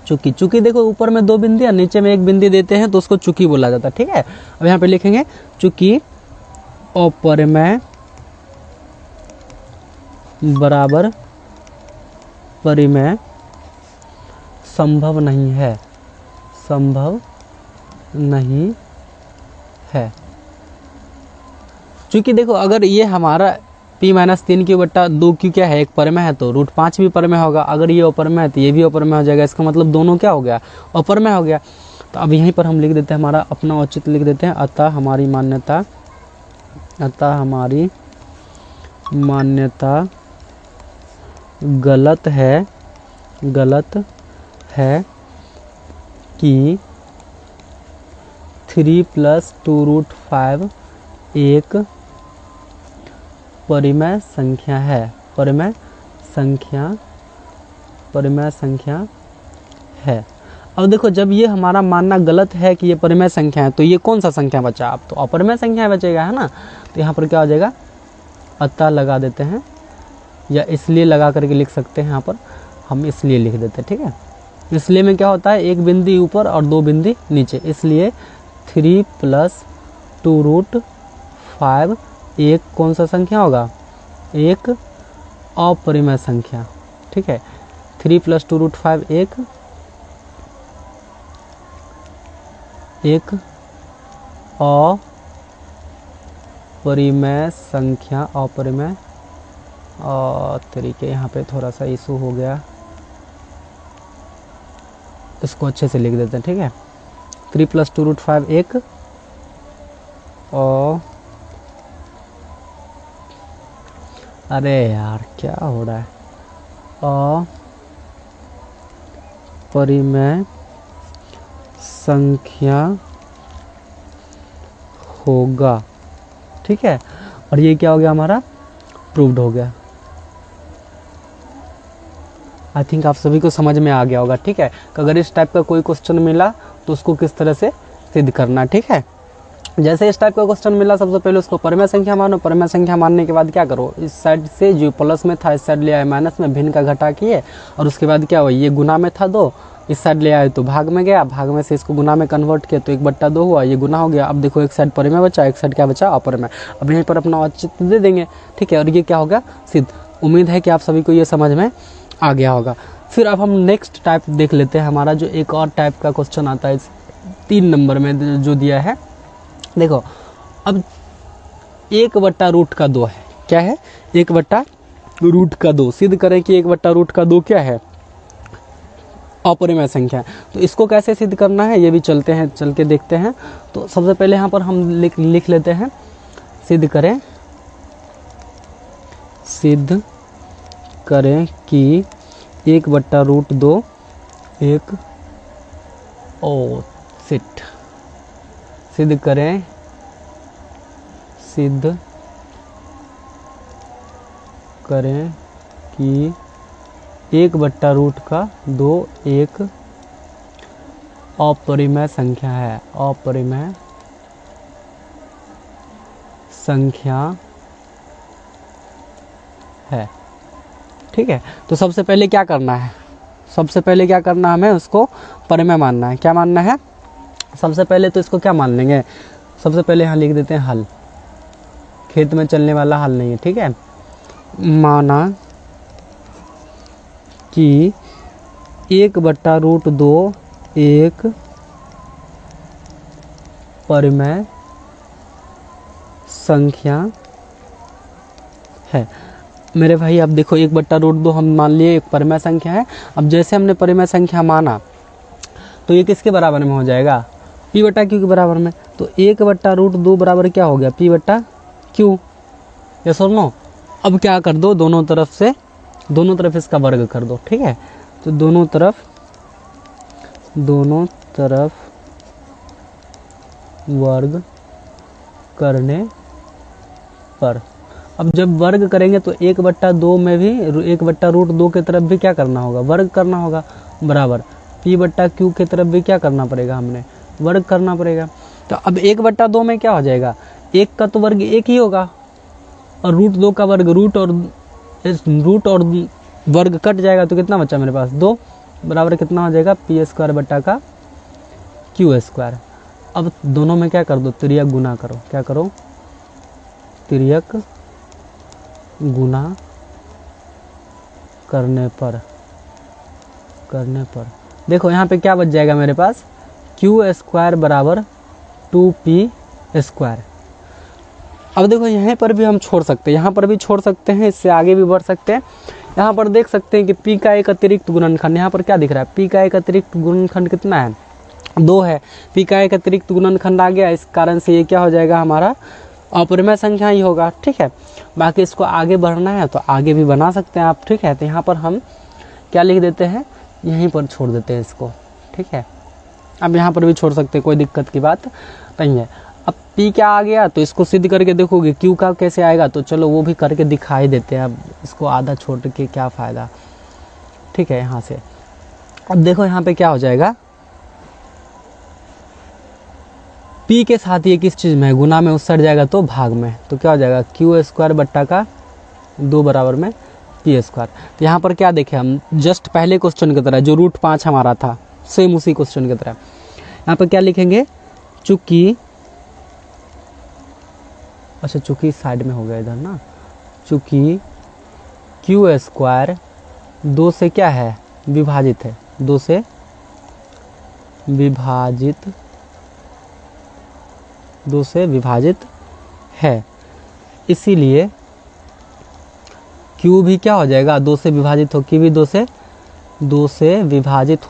चूंकि, चूंकि देखो ऊपर में 2 बिंदी और नीचे में 1 बिंदी देते हैं तो उसको चूंकि बोला जाता है, ठीक है। अब यहाँ पे लिखेंगे चूंकि अपरिमेय बराबर परिमेय संभव नहीं है, संभव नहीं है। चूंकि देखो अगर ये हमारा p-3q/2q क्या है, एक परिमेय है, तो √5 भी परिमेय होगा। अगर ये अपरिमेय है तो ये भी अपरिमेय हो जाएगा, इसका मतलब दोनों क्या हो गया, अपरिमेय हो गया। तो अब यहीं पर हम लिख देते हैं, हमारा अपना औचित्य लिख देते हैं, अतः हमारी मान्यता गलत है कि 3 + 2√5 एक परिमेय संख्या है, परिमेय संख्या है। अब देखो जब ये हमारा मानना गलत है कि ये परिमेय संख्या है, तो ये कौन सा संख्या बचा, अब तो अपरिमेय संख्या बचेगा, है ना। तो यहाँ पर क्या हो जाएगा, अतः लगा देते हैं, या इसलिए लगा करके लिख सकते हैं, यहाँ पर हम इसलिए लिख देते हैं, ठीक है। इसलिए में क्या होता है, 1 बिंदी ऊपर और 2 बिंदी नीचे, इसलिए 3 + 2√5 एक कौन सा संख्या होगा, एक अपरिमेय संख्या, ठीक है। 3 + 2√5 एक अपरिमेय संख्या, अपरिमेय तरीके, यहाँ पे थोड़ा सा इशू हो गया, इसको अच्छे से लिख देते हैं, ठीक है। 3 + 2√5 एक अरे यार क्या हो रहा है, अपरिमेय संख्या होगा, ठीक है। और ये क्या हो गया, हमारा प्रूव्ड हो गया। आई थिंक आप सभी को समझ में आ गया होगा, ठीक है। अगर इस टाइप का कोई क्वेश्चन मिला तो उसको किस तरह से सिद्ध करना, ठीक है। जैसे इस टाइप का क्वेश्चन मिला, सबसे पहले उसको परिमेय संख्या मानो, परिमेय संख्या मानने के बाद क्या करो, इस साइड से जो प्लस में था इस साइड ले आए माइनस में, भिन्न का घटा किए, और उसके बाद क्या हुआ, ये गुना में था 2, इस साइड ले आए तो भाग में गया, भाग में से इसको गुना में कन्वर्ट किया तो 1/2 हुआ, ये गुना हो गया। अब देखो एक साइड परिमेय बचा, एक साइड क्या बचा, अपरिमेय। अब यहीं पर अपना औचित्य दे देंगे, ठीक है। और ये क्या होगा, सिद्ध। उम्मीद है कि आप सभी को ये समझ में आ गया होगा। फिर अब हम नेक्स्ट टाइप देख लेते हैं, हमारा जो एक और टाइप का क्वेश्चन आता है 3 नंबर में जो दिया है। देखो अब 1/√2 है, क्या है, 1/√2 सिद्ध करें कि 1/√2 क्या है, अपरिमेय संख्या है। तो इसको कैसे सिद्ध करना है, ये भी चल के देखते हैं। तो सबसे पहले यहाँ पर हम लिख लेते हैं, सिद्ध करें कि 1/√2 एक सिद्ध करें कि 1/√2 एक अपरिमेय संख्या है, अपरिमेय संख्या है, ठीक है। तो सबसे पहले क्या करना है, हमें उसको परिमेय मानना है। क्या मानना है, सबसे पहले तो इसको क्या मान लेंगे, सबसे पहले यहाँ लिख देते हैं हल, खेत में चलने वाला हल नहीं है, ठीक है। माना कि 1/√2 एक परिमेय संख्या है। मेरे भाई अब देखो 1/√2 हम मान लिए एक परिमेय संख्या है। अब जैसे हमने परिमेय संख्या माना तो ये किसके बराबर में हो जाएगा, p/q के बराबर में। तो 1/√2 बराबर क्या हो गया, p/q, यस और नो। अब क्या कर दो, दोनों तरफ इसका वर्ग कर दो, ठीक है। तो दोनों तरफ वर्ग करने पर, अब जब वर्ग करेंगे तो 1/2 में भी 1/√2 की तरफ भी क्या करना होगा, वर्ग करना होगा, बराबर P बट्टा Q की तरफ भी क्या करना पड़ेगा, हमने वर्ग करना पड़ेगा। तो अब 1/2 में क्या हो जाएगा, 1 का तो वर्ग 1 ही होगा और √2 का वर्ग रूट और वर्ग कट जाएगा तो कितना बचा मेरे पास 2 बराबर कितना हो जाएगा P² बट्टा का Q²। अब दोनों में क्या कर दो, तिर्यक गुना करो। क्या करो, तिर्यक गुना करने पर देखो यहाँ पे क्या बच जाएगा मेरे पास, Q² बराबर 2P²। अब देखो यहाँ पर भी हम छोड़ सकते हैं, यहाँ पर भी छोड़ सकते हैं, इससे आगे भी बढ़ सकते हैं। यहाँ पर देख सकते हैं कि P का एक अतिरिक्त गुणनखंड, यहाँ पर क्या दिख रहा है, P का एक अतिरिक्त गुणनखंड कितना है, 2 है। P का एक अतिरिक्त गुणनखंड आ गया, इस कारण से ये क्या हो जाएगा, हमारा अपरिमेय संख्या ही होगा। ठीक है, बाकी इसको आगे बढ़ना है तो आगे भी बना सकते हैं आप। ठीक है, तो यहाँ पर हम क्या लिख देते हैं, यहीं पर छोड़ देते हैं इसको। ठीक है, अब यहाँ पर भी छोड़ सकते हैं, कोई दिक्कत की बात नहीं है। अब P क्या आ गया तो इसको सिद्ध करके देखोगे Q का कैसे आएगा, तो चलो वो भी करके दिखाई देते हैं। अब इसको आधा छोड़ के क्या फ़ायदा। ठीक है, यहाँ से अब देखो यहाँ पे क्या हो जाएगा, P के साथ ये किस चीज़ में है, गुना में उसट जाएगा तो भाग में, तो क्या हो जाएगा Q² बट्टा का 2 बराबर में P²। तो यहाँ पर क्या देखें हम, जस्ट पहले क्वेश्चन की तरह जो √5 हमारा था, सेम उसी क्वेश्चन की तरह यहाँ पर क्या लिखेंगे, चूँकि साइड में हो गया इधर ना, चूँकि Q² 2 से क्या है, विभाजित है, 2 से विभाजित है, इसीलिए Q भी क्या हो जाएगा, 2 से विभाजित हो, Q भी 2 से विभाजित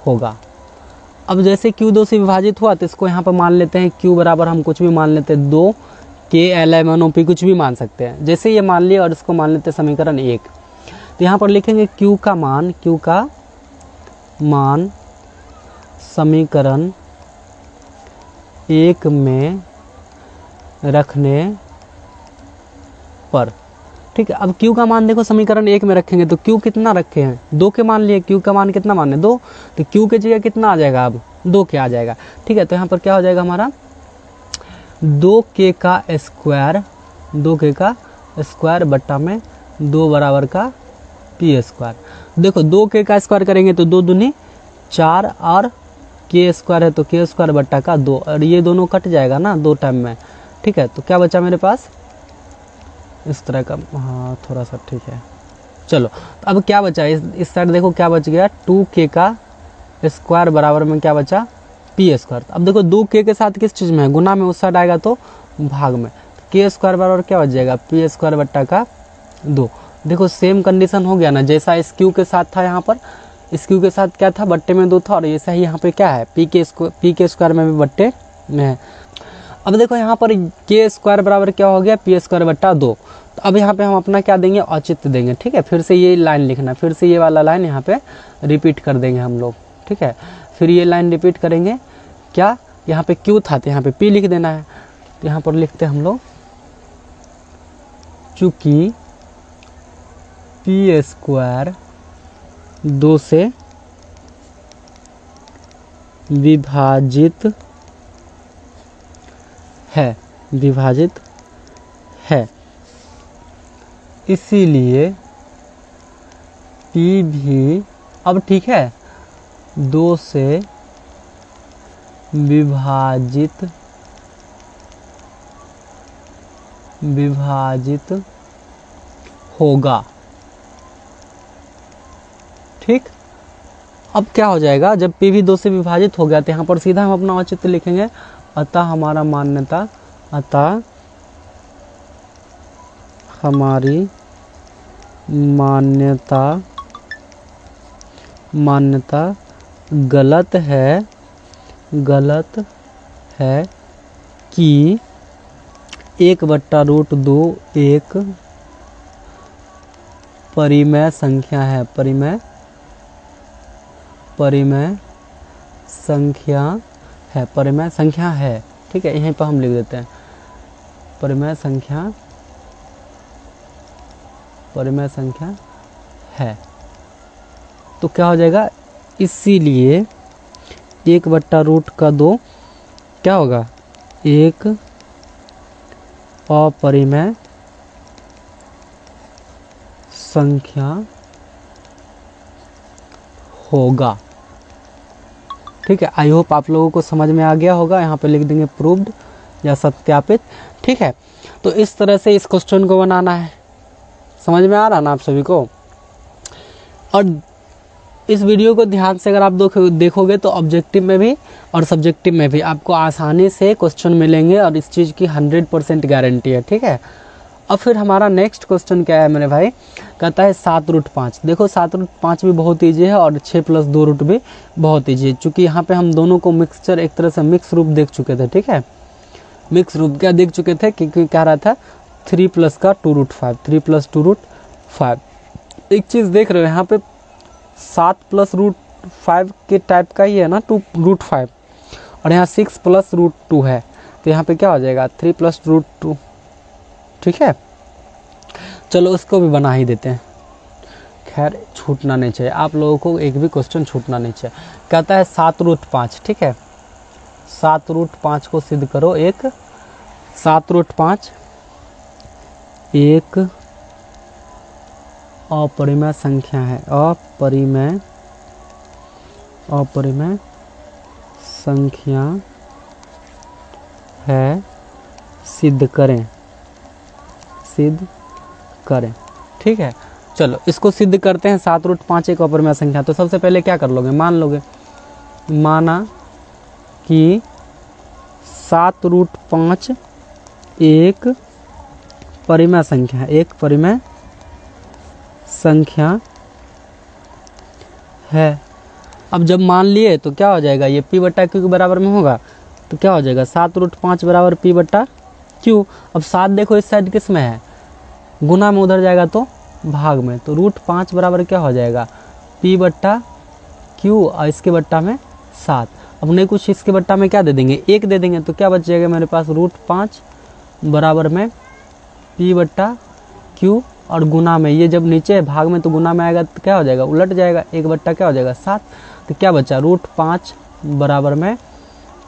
होगा। अब जैसे Q 2 से विभाजित हुआ तो इसको यहाँ पर मान लेते हैं Q बराबर, हम कुछ भी मान लेते हैं 2 K कुछ भी मान सकते हैं। जैसे ये मान लिया और इसको मान लेते हैं समीकरण 1, तो यहाँ पर लिखेंगे Q का मान समीकरण 1 में रखने पर। ठीक है, अब Q का मान देखो समीकरण 1 में रखेंगे तो Q कितना रखे हैं, 2 के मान लिए, Q का मान कितना माने 2, तो Q के जगह कितना आ जाएगा, अब 2 के आ जाएगा। ठीक है, तो यहाँ पर क्या हो जाएगा हमारा 2K का स्क्वायर बट्टा में 2 बराबर का P²। देखो 2K का स्क्वायर करेंगे तो 2 दूनी 4 और K² है तो K² बट्टा का 2, और ये दोनों कट जाएगा ना 2 टाइम में। ठीक है, तो क्या बचा मेरे पास, इस तरह का, हाँ थोड़ा सा ठीक है। चलो तो अब क्या बचा, इस साइड देखो क्या बच गया, 2K का स्क्वायर बराबर में क्या बचा P²। अब देखो 2K के साथ किस चीज़ में है, गुना में, उस साइड आएगा तो भाग में, K² बराबर क्या बच जाएगा P² बट्टा का 2। देखो सेम कंडीशन हो गया ना, जैसा इस Q के साथ था, यहाँ पर इस Q के साथ क्या था, बट्टे में 2 था, और ऐसा ही यहाँ पे क्या है P के स्क्वायर में भी बट्टे में है। अब देखो यहाँ पर K² बराबर क्या हो गया P² बट्टा 2। तो अब यहाँ पे हम अपना क्या देंगे, औचित्य देंगे। ठीक है, फिर से ये लाइन लिखना, फिर से ये वाला लाइन यहाँ पे रिपीट कर देंगे हम लोग। ठीक है, फिर ये लाइन रिपीट करेंगे, क्या यहाँ पे Q था तो यहाँ पे P लिख देना है। तो यहाँ पर लिखते हैं हम लोग, चूँकि P² 2 से विभाजित है, इसीलिए P भी, अब ठीक है, 2 से विभाजित होगा। ठीक, अब क्या हो जाएगा, जब P भी 2 से विभाजित हो गया तो यहाँ पर सीधा हम अपना औचित्य लिखेंगे, अतः हमारी मान्यता गलत है कि 1/√2 एक परिमेय संख्या है। ठीक है, यहीं पर हम लिख देते हैं परिमेय संख्या है। तो क्या हो जाएगा, इसीलिए 1/√2 क्या होगा, एक अपरिमेय संख्या होगा। ठीक है, आई होप आप लोगों को समझ में आ गया होगा। यहाँ पे लिख देंगे प्रूव्ड या सत्यापित। ठीक है, तो इस तरह से इस क्वेश्चन को बनाना है। समझ में आ रहा ना आप सभी को। और इस वीडियो को ध्यान से अगर आप देखोगे तो ऑब्जेक्टिव में भी और सब्जेक्टिव में भी आपको आसानी से क्वेश्चन मिलेंगे और इस चीज़ की 100% गारंटी है। ठीक है, अब फिर हमारा नेक्स्ट क्वेश्चन क्या है मेरे भाई, कहता है 7√5। देखो 7√5 भी बहुत ईजी है और 6+2 भी बहुत ईजी है, चूँकि यहाँ पे हम दोनों को मिक्सचर एक तरह से मिक्स रूप देख चुके थे। ठीक है, मिक्स रूप क्या देख चुके थे, क्योंकि क्या रहा था 3+2√5, 3+2√5। एक चीज़ देख रहे हो यहाँ पे 7+√5 के टाइप का ही है ना 2√5, और यहाँ 6+√2 है, तो यहाँ पे क्या हो जाएगा 3+√2। ठीक है, चलो उसको भी बना ही देते हैं। खैर छूटना नहीं चाहिए, आप लोगों को एक भी क्वेश्चन छूटना नहीं चाहिए। कहता है 7√5। ठीक है, 7√5 को सिद्ध करो। 7√5 एक अपरिमेय संख्या है, अपरिमेय संख्या है, सिद्ध करें। ठीक है, चलो इसको सिद्ध करते हैं। 7√5 एक अपरिमेय संख्या, तो सबसे पहले क्या कर लोगे, मान लोगे, माना कि 7√5 एक परिमेय संख्या है, एक परिमेय संख्या है। अब जब मान लिए तो क्या हो जाएगा, ये P/Q के बराबर में होगा, तो क्या हो जाएगा 7√5 बराबर P/Q। अब 7 देखो इस साइड किस में है, गुना में उधर जाएगा तो भाग में, तो √5 बराबर क्या हो जाएगा P/Q, और इसके बट्टा में 7। अब नहीं कुछ इसके बट्टा में क्या दे देंगे, 1 दे देंगे, तो क्या बच जाएगा मेरे पास √5 बराबर में P/Q, और गुना में, ये जब नीचे है भाग में तो गुना में आएगा तो क्या हो जाएगा, उलट जाएगा, 1/, क्या हो जाएगा 7। तो क्या बचा √5 बराबर में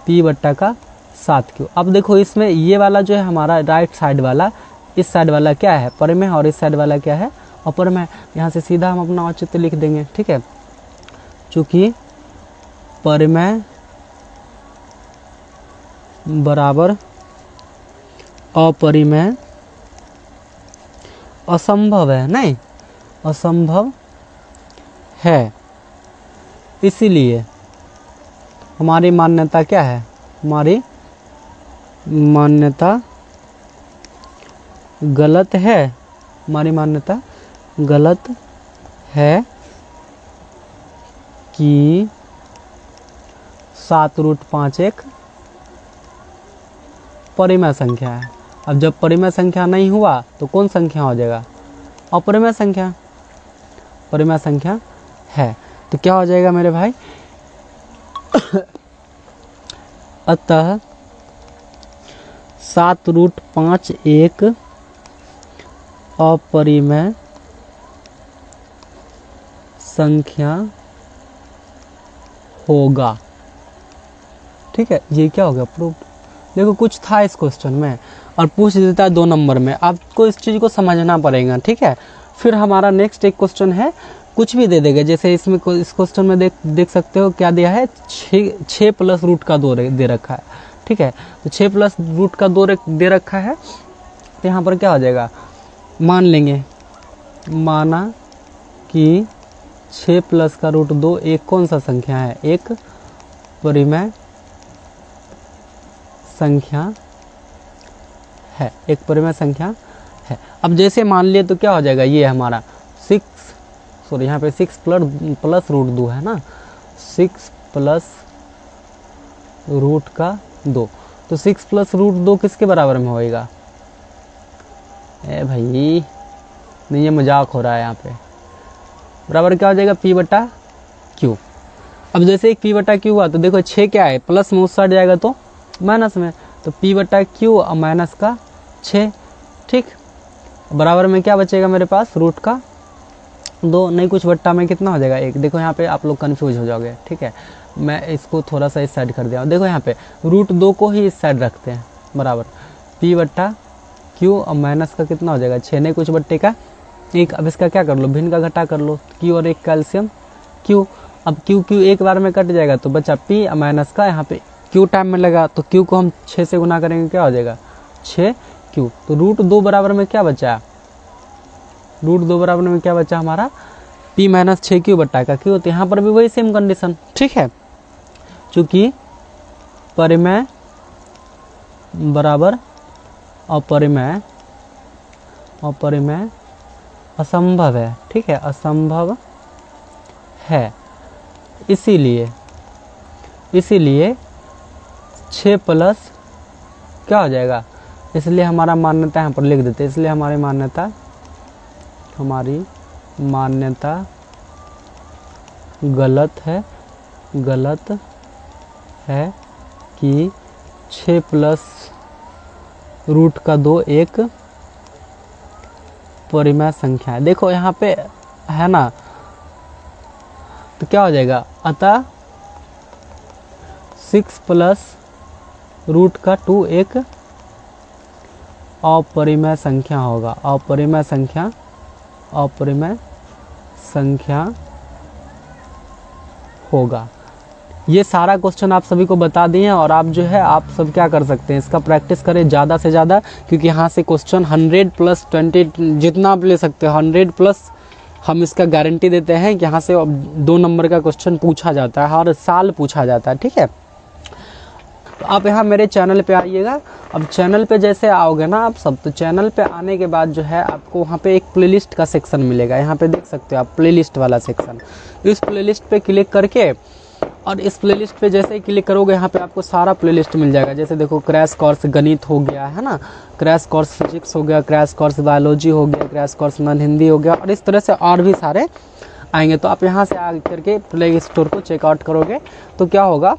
P/7Q। अब देखो इसमें ये वाला जो है हमारा राइट साइड वाला, इस साइड वाला क्या है परिमेय, और इस साइड वाला क्या है अपरिमेय। यहाँ से सीधा हम अपना औचित्य लिख देंगे। ठीक है, चूँकि परिमेय बराबर अपरिमेय असंभव है, नहीं असंभव है, इसीलिए हमारी मान्यता क्या है, हमारी मान्यता गलत है, हमारी मान्यता गलत है कि 7√5 एक परिमेय संख्या है। अब जब परिमेय संख्या नहीं हुआ तो कौन संख्या हो जाएगा, अपरिमेय संख्या, परिमेय संख्या है। तो क्या हो जाएगा मेरे भाई अतः 7√5 एक अपरिमेय संख्या होगा। ठीक है, ये क्या हो गया प्रूफ। देखो कुछ था इस क्वेश्चन में और पूछ देता है 2 नंबर में, आपको इस चीज़ को समझना पड़ेगा। ठीक है, फिर हमारा नेक्स्ट एक क्वेश्चन है, कुछ भी दे देगा, जैसे इसमें इस क्वेश्चन में देख सकते हो क्या दिया है, 6 प्लस रूट का 2 दे रखा है। ठीक है, तो 6 प्लस रूट का 2 दे रखा है, तो यहाँ पर क्या हो जाएगा, मान लेंगे, माना कि 6 प्लस का रूट 2 एक कौन सा संख्या है, एक परिमेय संख्या है, एक परिमेय संख्या है। अब जैसे मान लिए तो क्या हो जाएगा, ये हमारा 6, सॉरी यहाँ पे 6 प्लस रूट 2 है ना, 6 प्लस रूट का 2, तो 6 प्लस रूट 2 किसके बराबर में होएगा, ए भाई नहीं ये मजाक हो रहा है, यहाँ पे बराबर क्या हो जाएगा P/Q। अब जैसे एक P/Q हुआ तो देखो 6 क्या है, प्लस में उस साइड जाएगा तो माइनस में, तो P/Q और माइनस का 6। ठीक, बराबर में क्या बचेगा मेरे पास, रूट का 2 नहीं कुछ बट्टा में कितना हो जाएगा 1। देखो यहाँ पे आप लोग कन्फ्यूज हो जाओगे, ठीक है। मैं इसको थोड़ा सा इस साइड कर दिया हूँ। देखो यहाँ पे √2 को ही इस साइड रखते हैं, बराबर P/Q और माइनस का कितना हो जाएगा 6 नहीं कुछ बट्टे का 1। अब इसका क्या कर लो, भिन्न का घटा कर लो, Q और 1 कैल्शियम Q। अब Q एक बार में कट जाएगा तो बचा P और माइनस का यहाँ पे Q टाइम में लगा, तो Q को हम 6 से गुना करेंगे, क्या हो जाएगा 6Q। तो √2 बराबर में क्या बचा, √2 बराबर में क्या बचा हमारा P - 6Q बट्टा का Q। तो यहाँ पर भी वही सेम कंडीशन, ठीक है। चूँकि परिमेय बराबर अपरिमेय असंभव है, ठीक है, असंभव है, इसीलिए 6 प्लस क्या हो जाएगा, इसलिए हमारा मान्यता यहाँ पर लिख देते हैं। इसलिए हमारी मान्यता गलत है कि 6 प्लस √2 एक परिमेय संख्या है। देखो यहाँ पे है ना, तो क्या हो जाएगा, अतः 6 प्लस √2 एक अपरिमेय संख्या होगा, अपरिमेय संख्या होगा। ये सारा क्वेश्चन आप सभी को बता दिए हैं, और आप जो है आप सब क्या कर सकते हैं, इसका प्रैक्टिस करें ज़्यादा से ज़्यादा, क्योंकि यहाँ से क्वेश्चन 100 + 20 जितना आप ले सकते हो 100+ हम इसका गारंटी देते हैं कि यहाँ से 2 नंबर का क्वेश्चन पूछा जाता है, हर साल पूछा जाता है, ठीक है। तो आप यहाँ मेरे चैनल पे आइएगा। अब चैनल पे जैसे आओगे ना आप सब, तो चैनल पे आने के बाद जो है आपको वहाँ पे एक प्लेलिस्ट का सेक्शन मिलेगा, यहाँ पे देख सकते हो आप प्लेलिस्ट वाला सेक्शन। इस प्लेलिस्ट पे क्लिक करके, और इस प्लेलिस्ट पे जैसे ही क्लिक करोगे यहाँ पे आपको सारा प्लेलिस्ट मिल जाएगा। जैसे देखो क्रैश कोर्स गणित हो गया है ना, क्रैश कोर्स फिजिक्स हो गया, क्रैश कोर्स बायोलॉजी हो गया, क्रैश कोर्स नॉन हिंदी हो गया, और इस तरह से और भी सारे आएंगे। तो आप यहाँ से आ करके प्ले स्टोर को चेकआउट करोगे तो क्या होगा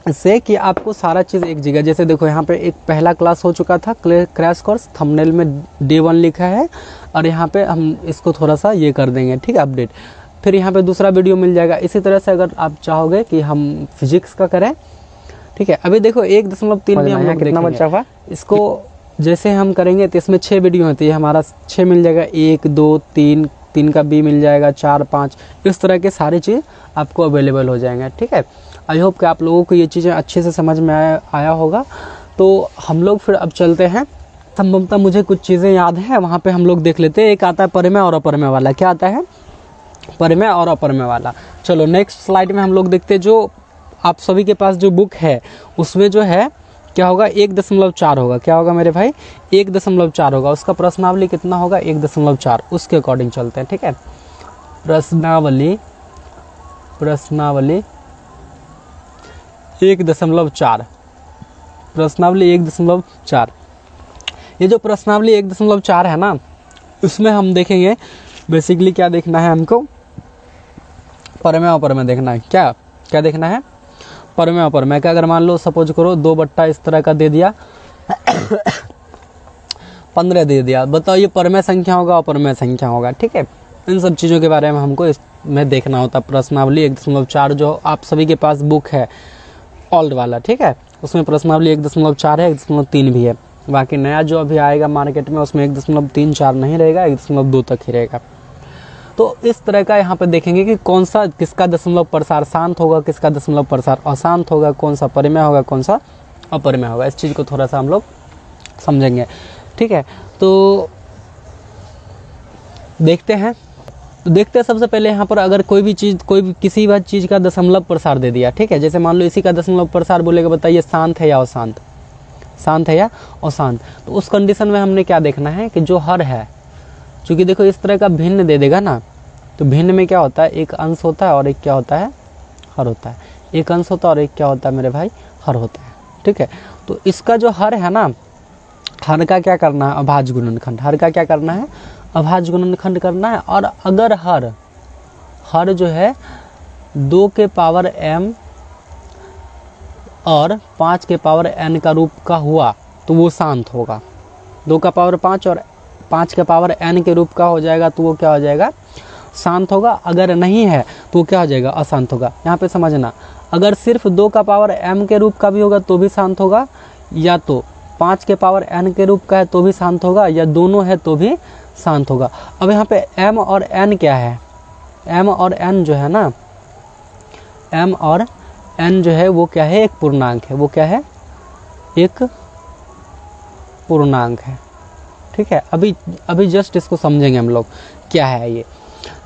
इससे कि आपको सारा चीज़ एक जगह, जैसे देखो यहाँ पे एक पहला क्लास हो चुका था क्रैश कोर्स, थंबनेल में Day 1 लिखा है, और यहाँ पे हम इसको थोड़ा सा ये कर देंगे, ठीक है, अपडेट। फिर यहाँ पे दूसरा वीडियो मिल जाएगा। इसी तरह से अगर आप चाहोगे कि हम फिजिक्स का करें, ठीक है, अभी देखो 1.3 में हम लोग कितना बचा हुआ, इसको जैसे हम करेंगे तो इसमें 6 वीडियो होती है, हमारा 6 मिल जाएगा, 1 2 3 का B मिल जाएगा, 4 5, इस तरह के सारी चीज़ आपको अवेलेबल हो जाएंगे, ठीक है। आई होप कि आप लोगों को ये चीज़ें अच्छे से समझ में आया होगा। तो हम लोग फिर अब चलते हैं, संभवतः मुझे कुछ चीज़ें याद है, वहाँ पे हम लोग देख लेते हैं। एक आता है परिमेय और अपरिमेय वाला, क्या आता है, परिमेय और अपरिमेय वाला। चलो नेक्स्ट स्लाइड में हम लोग देखते हैं, जो आप सभी के पास जो बुक है उसमें जो है क्या होगा 1.4 होगा, क्या होगा मेरे भाई 1.4 होगा, उसका प्रश्नावली कितना होगा 1.4, उसके अकॉर्डिंग चलते हैं, ठीक है। प्रश्नावली 1.4, प्रश्नावली 1.4। ये जो प्रश्नावली 1.4 है ना, उसमें हम देखेंगे बेसिकली क्या देखना है हमको, परिमेय और अपरिमेय देखना है। क्या देखना है, परिमेय और अपरिमेय का। अगर मान लो सपोज करो 2 बट्टा इस तरह का दे दिया 15 दे दिया, बताओ ये परिमेय संख्या होगा अपरिमेय संख्या होगा, ठीक है। इन सब चीज़ों के बारे में हमको इसमें देखना होता है। प्रश्नावली 1.4 जो आप सभी के पास बुक है ओल्ड वाला, ठीक है, उसमें प्रश्नावली 1.4 है, 1.3 भी है। बाकी नया जो अभी आएगा मार्केट में उसमें 1.3 4 नहीं रहेगा, 1.2 तक ही रहेगा। तो इस तरह का यहाँ पे देखेंगे कि कौन सा किसका दशमलव प्रसार शांत होगा, किसका दशमलव प्रसार अशांत होगा, कौन सा परिमेय होगा, कौन सा अपरिमेय होगा। इस चीज़ को थोड़ा सा हम लोग समझेंगे, ठीक है। तो देखते हैं सबसे पहले यहाँ पर अगर कोई भी किसी भी चीज़ का दशमलव प्रसार दे दिया, ठीक है, जैसे मान लो इसी का दशमलव प्रसार बोलेगा, बताइए शांत है या अशांत, शांत है या अशांत। तो उस कंडीशन में हमने क्या देखना है कि जो हर है, चूँकि देखो इस तरह का भिन्न दे देगा ना, तो भिन्न में क्या होता है, एक अंश होता है और एक क्या होता है, हर होता है। एक अंश होता है और एक क्या होता है मेरे भाई, हर होता है, ठीक है। तो इसका जो हर है ना, हर का क्या करना है, अभाज्य गुणनखंड, हर का क्या करना है, अभाज्य गुणनखंड करना है। और अगर हर जो है 2 के पावर m और 5 के पावर n का रूप का हुआ तो वो शांत होगा। 2 का पावर 5 और 5 के पावर n के रूप का हो जाएगा तो वो क्या हो जाएगा, शांत होगा, अगर नहीं है तो क्या हो जाएगा, अशांत होगा। यहाँ पे समझना, अगर सिर्फ 2 का पावर m के रूप का भी होगा तो भी शांत होगा, या तो 5 के पावर n के रूप का है तो भी शांत होगा, या दोनों है तो भी शांत होगा। अब यहाँ पे m और n क्या है, m और n जो है ना, m और n जो है वो क्या है, एक पूर्णांक है। वो क्या है, एक पूर्णांक है। ठीक है, अभी जस्ट इसको समझेंगे हम लोग क्या है ये।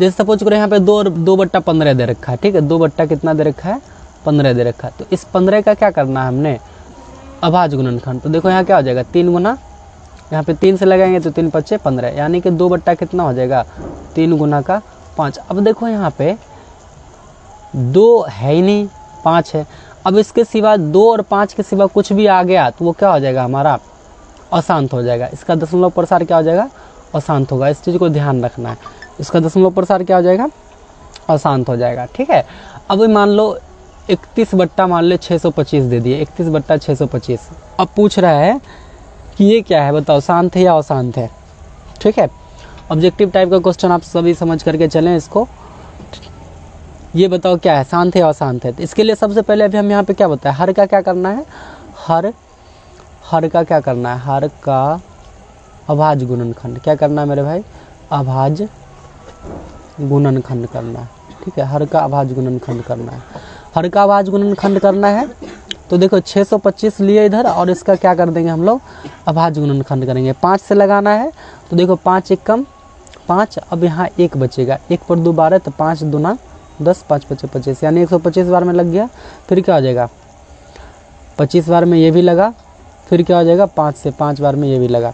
जैसे सपोज करो यहाँ पे 2/15 दे रखा है। ठीक है, 2 बट्टा कितना दे रखा है, 15 दे रखा है। तो इस 15 का क्या करना है हमने, अभाज्य गुणनखंड। तो देखो यहाँ क्या हो जाएगा, 3 गुना, यहाँ पे 3 से लगाएंगे तो 3 × 5 = 15, यानी कि 2 बट्टा कितना हो जाएगा, 3 गुना का 5। अब देखो यहाँ पे 2 है ही नहीं, 5 है। अब इसके सिवा 2 और 5 के सिवा कुछ भी आ गया तो वो क्या हो जाएगा, हमारा अशांत हो जाएगा। इसका दशमलव प्रसार क्या हो जाएगा, अशांत होगा। इस चीज़ को ध्यान रखना है, इसका दशमलव प्रसार क्या हो जाएगा, अशांत हो जाएगा। ठीक है, अब मान लो 31 बट्टा मान लो 625 दे दिए, 31 बट्टा 625। अब पूछ रहा है कि ये क्या है, बताओ शांत है या अशांत है। ठीक है, ऑब्जेक्टिव टाइप का क्वेश्चन आप सभी समझ करके चलें इसको। ये बताओ क्या है, शांत है या अशांत है। तो इसके लिए सबसे पहले अभी हम यहाँ पे क्या बताया, हर का क्या करना है, हर का क्या करना है, हर का अभाज्य गुणनखंड। क्या करना है मेरे भाई, अभाज्य गुणनखंड करना है। ठीक है, हर का अभाज्य गुणनखंड करना है। हर का अभाज्य गुणनखंड करना है तो देखो 625 लिए इधर, और इसका क्या कर देंगे हम लोग, अभाज्य गुणनखंड करेंगे। 5 से लगाना है तो देखो 5 × 1 = 5। अब यहाँ 1 बचेगा, 1 पर 2 12, तो 5 दूना 10, 5 × 5 = 25, यानी 125 बार में लग गया। फिर क्या हो जाएगा, 25 बार में ये भी लगा, फिर क्या हो जाएगा, 5 से 5 बार में ये भी लगा।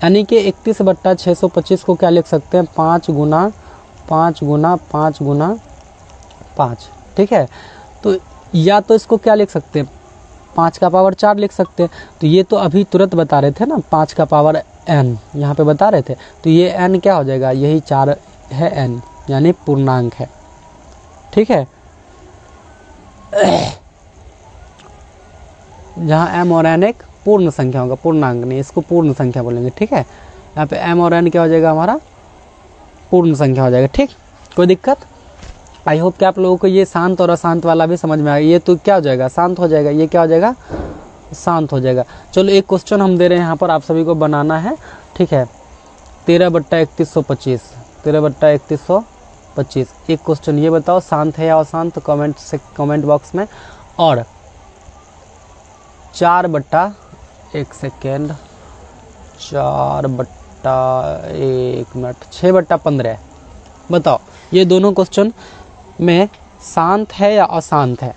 यानी कि 31 बट्टा 625 को क्या लिख सकते हैं, 5 गुना 5 गुना 5 गुना 5। ठीक है, तो या तो इसको क्या लिख सकते हैं, 5 का पावर 4 लिख सकते हैं। तो ये तो अभी तुरंत बता रहे थे ना, 5 का पावर n यहाँ पे बता रहे थे, तो ये n क्या हो जाएगा, यही 4 है, n यानी पूर्णांक है। ठीक है, जहाँ m और n एक पूर्ण संख्या होगा, पूर्णांक नहीं, इसको पूर्ण संख्या बोलेंगे। ठीक है, यहाँ पे m और n क्या हो जाएगा, हमारा पूर्ण संख्या हो जाएगा। ठीक, कोई दिक्कत। आई होप कि आप लोगों को ये शांत और अशांत वाला भी समझ में आएगा। ये तो क्या हो जाएगा, शांत हो जाएगा, ये क्या हो जाएगा, शांत हो जाएगा। चलो एक क्वेश्चन हम दे रहे हैं यहाँ पर, आप सभी को बनाना है। ठीक है, 13/3125, 13/3125। एक क्वेश्चन ये बताओ, शांत है या अशांत, कमेंट बॉक्स में। और 6/15 बताओ, ये दोनों क्वेश्चन में शांत है या अशांत है।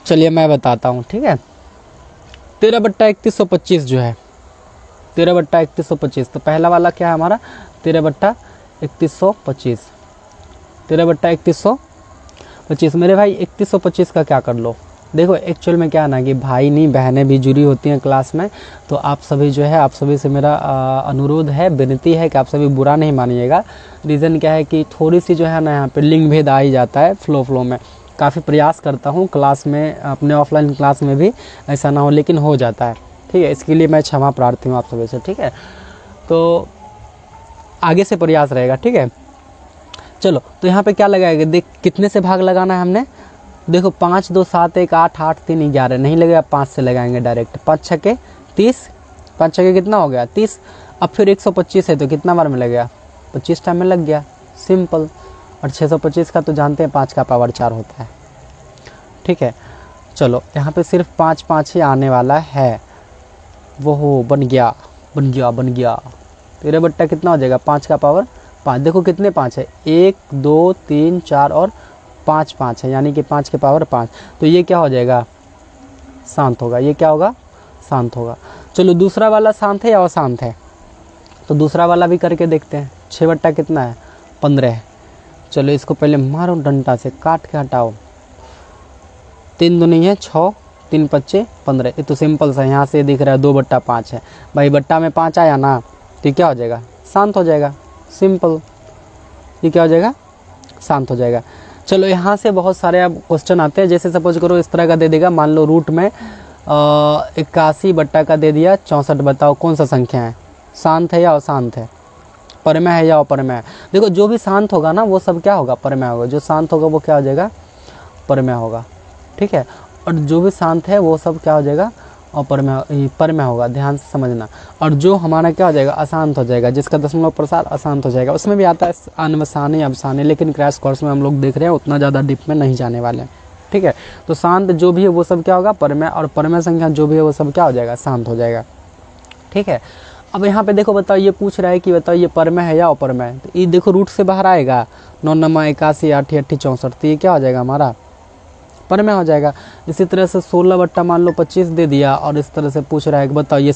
चलिए मैं बताता हूँ। ठीक है, 13/3125 जो है, 13/3125, तो पहला वाला क्या है हमारा, 13/3125, 13/3125। मेरे भाई 3125 का क्या कर लो, देखो एक्चुअल में क्या ना कि भाई नहीं बहनें भी जुड़ी होती हैं क्लास में, तो आप सभी जो है, आप सभी से मेरा अनुरोध है, विनती है कि आप सभी बुरा नहीं मानिएगा। रीज़न क्या है कि थोड़ी सी जो है ना यहाँ पे लिंग भेद आ ही जाता है फ्लो में। काफ़ी प्रयास करता हूँ क्लास में, अपने ऑफलाइन क्लास में भी ऐसा ना हो, लेकिन हो जाता है। ठीक है, इसके लिए मैं क्षमा प्रार्थी हूँ आप सभी से। ठीक है, तो आगे से प्रयास रहेगा। ठीक है, चलो तो यहाँ पे क्या लगाएगा, देख कितने से भाग लगाना है हमने, देखो 5 2 7 1 8 8 3 11 नहीं लगेगा, 5 से लगाएंगे डायरेक्ट। 5 छक्के 30, 5 छक्के कितना हो गया 30। अब फिर 125 है तो कितना बार में लगेगा, 25 टाइम में लग गया, सिंपल। और 625 का तो जानते हैं 5 का पावर 4 होता है। ठीक है, चलो यहाँ पे सिर्फ 5 5 ही आने वाला है, वो हो बन गया 13 बट्टा कितना हो जाएगा, 5 का पावर 5। देखो कितने 5 है, 1 2 3 4 और 5 5 है, यानी कि 5 के पावर 5। तो ये क्या हो जाएगा, शांत होगा। ये क्या होगा, शांत होगा। चलो दूसरा वाला शांत है या अशांत है, तो दूसरा वाला भी करके देखते हैं। 6 बट्टा कितना है, 15 है। चलो इसको पहले मारो डंडा से, काट के हटाओ। 3 2 नहीं है 6, 3 5 15। ये तो सिंपल सा, यहाँ से दिख रहा है 2 बट्टा 5 है भाई, बट्टा में 5 आया ना, तो क्या हो जाएगा, शांत हो जाएगा, सिंपल। ये क्या हो जाएगा, शांत हो जाएगा। चलो यहाँ से बहुत सारे अब क्वेश्चन आते हैं। जैसे सपोज करो इस तरह का दे देगा, मान लो रूट में 81 बट्टा का दे दिया 64। बताओ कौन सा संख्या है, शांत है या अशांत है। परमय है या अपरमय है। देखो जो भी शांत होगा ना वो सब क्या होगा, परमय होगा। जो शांत होगा वो क्या हो जाएगा, परमय होगा, ठीक है। और जो भी शांत है वो सब क्या हो जाएगा, अपरमय परमय होगा, ध्यान से समझना। और जो हमारा क्या हो जाएगा, अशांत हो जाएगा, जिसका दशमलव प्रसार अशांत हो जाएगा। उसमें भी आता है अनवसाने अवसाने, लेकिन क्रैश कोर्स में हम लोग देख रहे हैं, उतना ज़्यादा डीप में नहीं जाने वाले हैं, ठीक है। तो शांत जो भी है वो सब क्या होगा, परमय, और परमय संख्या जो भी है वो सब क्या हो जाएगा, शांत हो जाएगा, ठीक है। अब यहाँ पे देखो, बताओ ये पूछ रहा है कि बताओ ये परमय है या अपरमय है। तो ये देखो रूट से बाहर आएगा, 9 9 81 8 8 64, तो ये क्या हो जाएगा हमारा, परमय हो जाएगा। इसी तरह से 16 बट्टा मान लो 25 दे दिया, और इस तरह से पूछ रहा है कि बताओ ये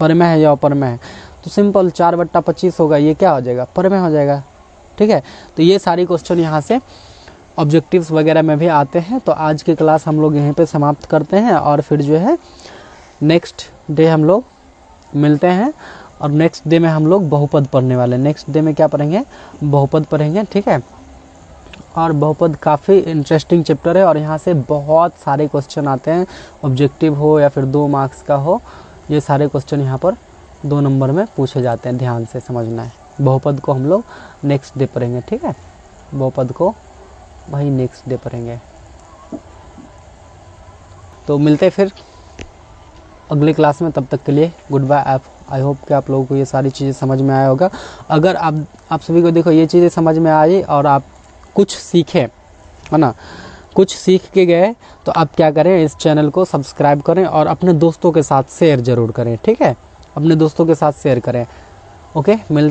परमय है या अपरमय है। तो सिंपल 4 बट्टा 25 होगा, ये क्या हो जाएगा, परमय हो जाएगा, ठीक है। तो ये सारी क्वेश्चन यहाँ से ऑब्जेक्टिव्स वगैरह में भी आते हैं। तो आज की क्लास हम लोग यहीं पे समाप्त करते हैं, और फिर जो है नेक्स्ट डे हम लोग मिलते हैं, और नेक्स्ट डे में हम लोग बहुपद पढ़ने वाले हैं। नेक्स्ट डे में क्या पढ़ेंगे, बहुपद पढ़ेंगे, ठीक है। और बहुपद काफ़ी इंटरेस्टिंग चैप्टर है, और यहाँ से बहुत सारे क्वेश्चन आते हैं, ऑब्जेक्टिव हो या फिर 2 मार्क्स का हो, ये सारे क्वेश्चन यहाँ पर 2 नंबर में पूछे जाते हैं, ध्यान से समझना है। बहुपद को हम लोग नेक्स्ट डे पढ़ेंगे, ठीक है। बहुपद को वही नेक्स्ट डे पढ़ेंगे। तो मिलते फिर अगली क्लास में, तब तक के लिए गुड बाय। आई होप कि आप लोगों को ये सारी चीज़ें समझ में आया होगा। अगर आप सभी को देखो ये चीज़ें समझ में आई और आप कुछ सीखे, है ना, कुछ सीख के गए, तो आप क्या करें, इस चैनल को सब्सक्राइब करें और अपने दोस्तों के साथ शेयर ज़रूर करें, ठीक है। अपने दोस्तों के साथ शेयर करें, ओके। मिलते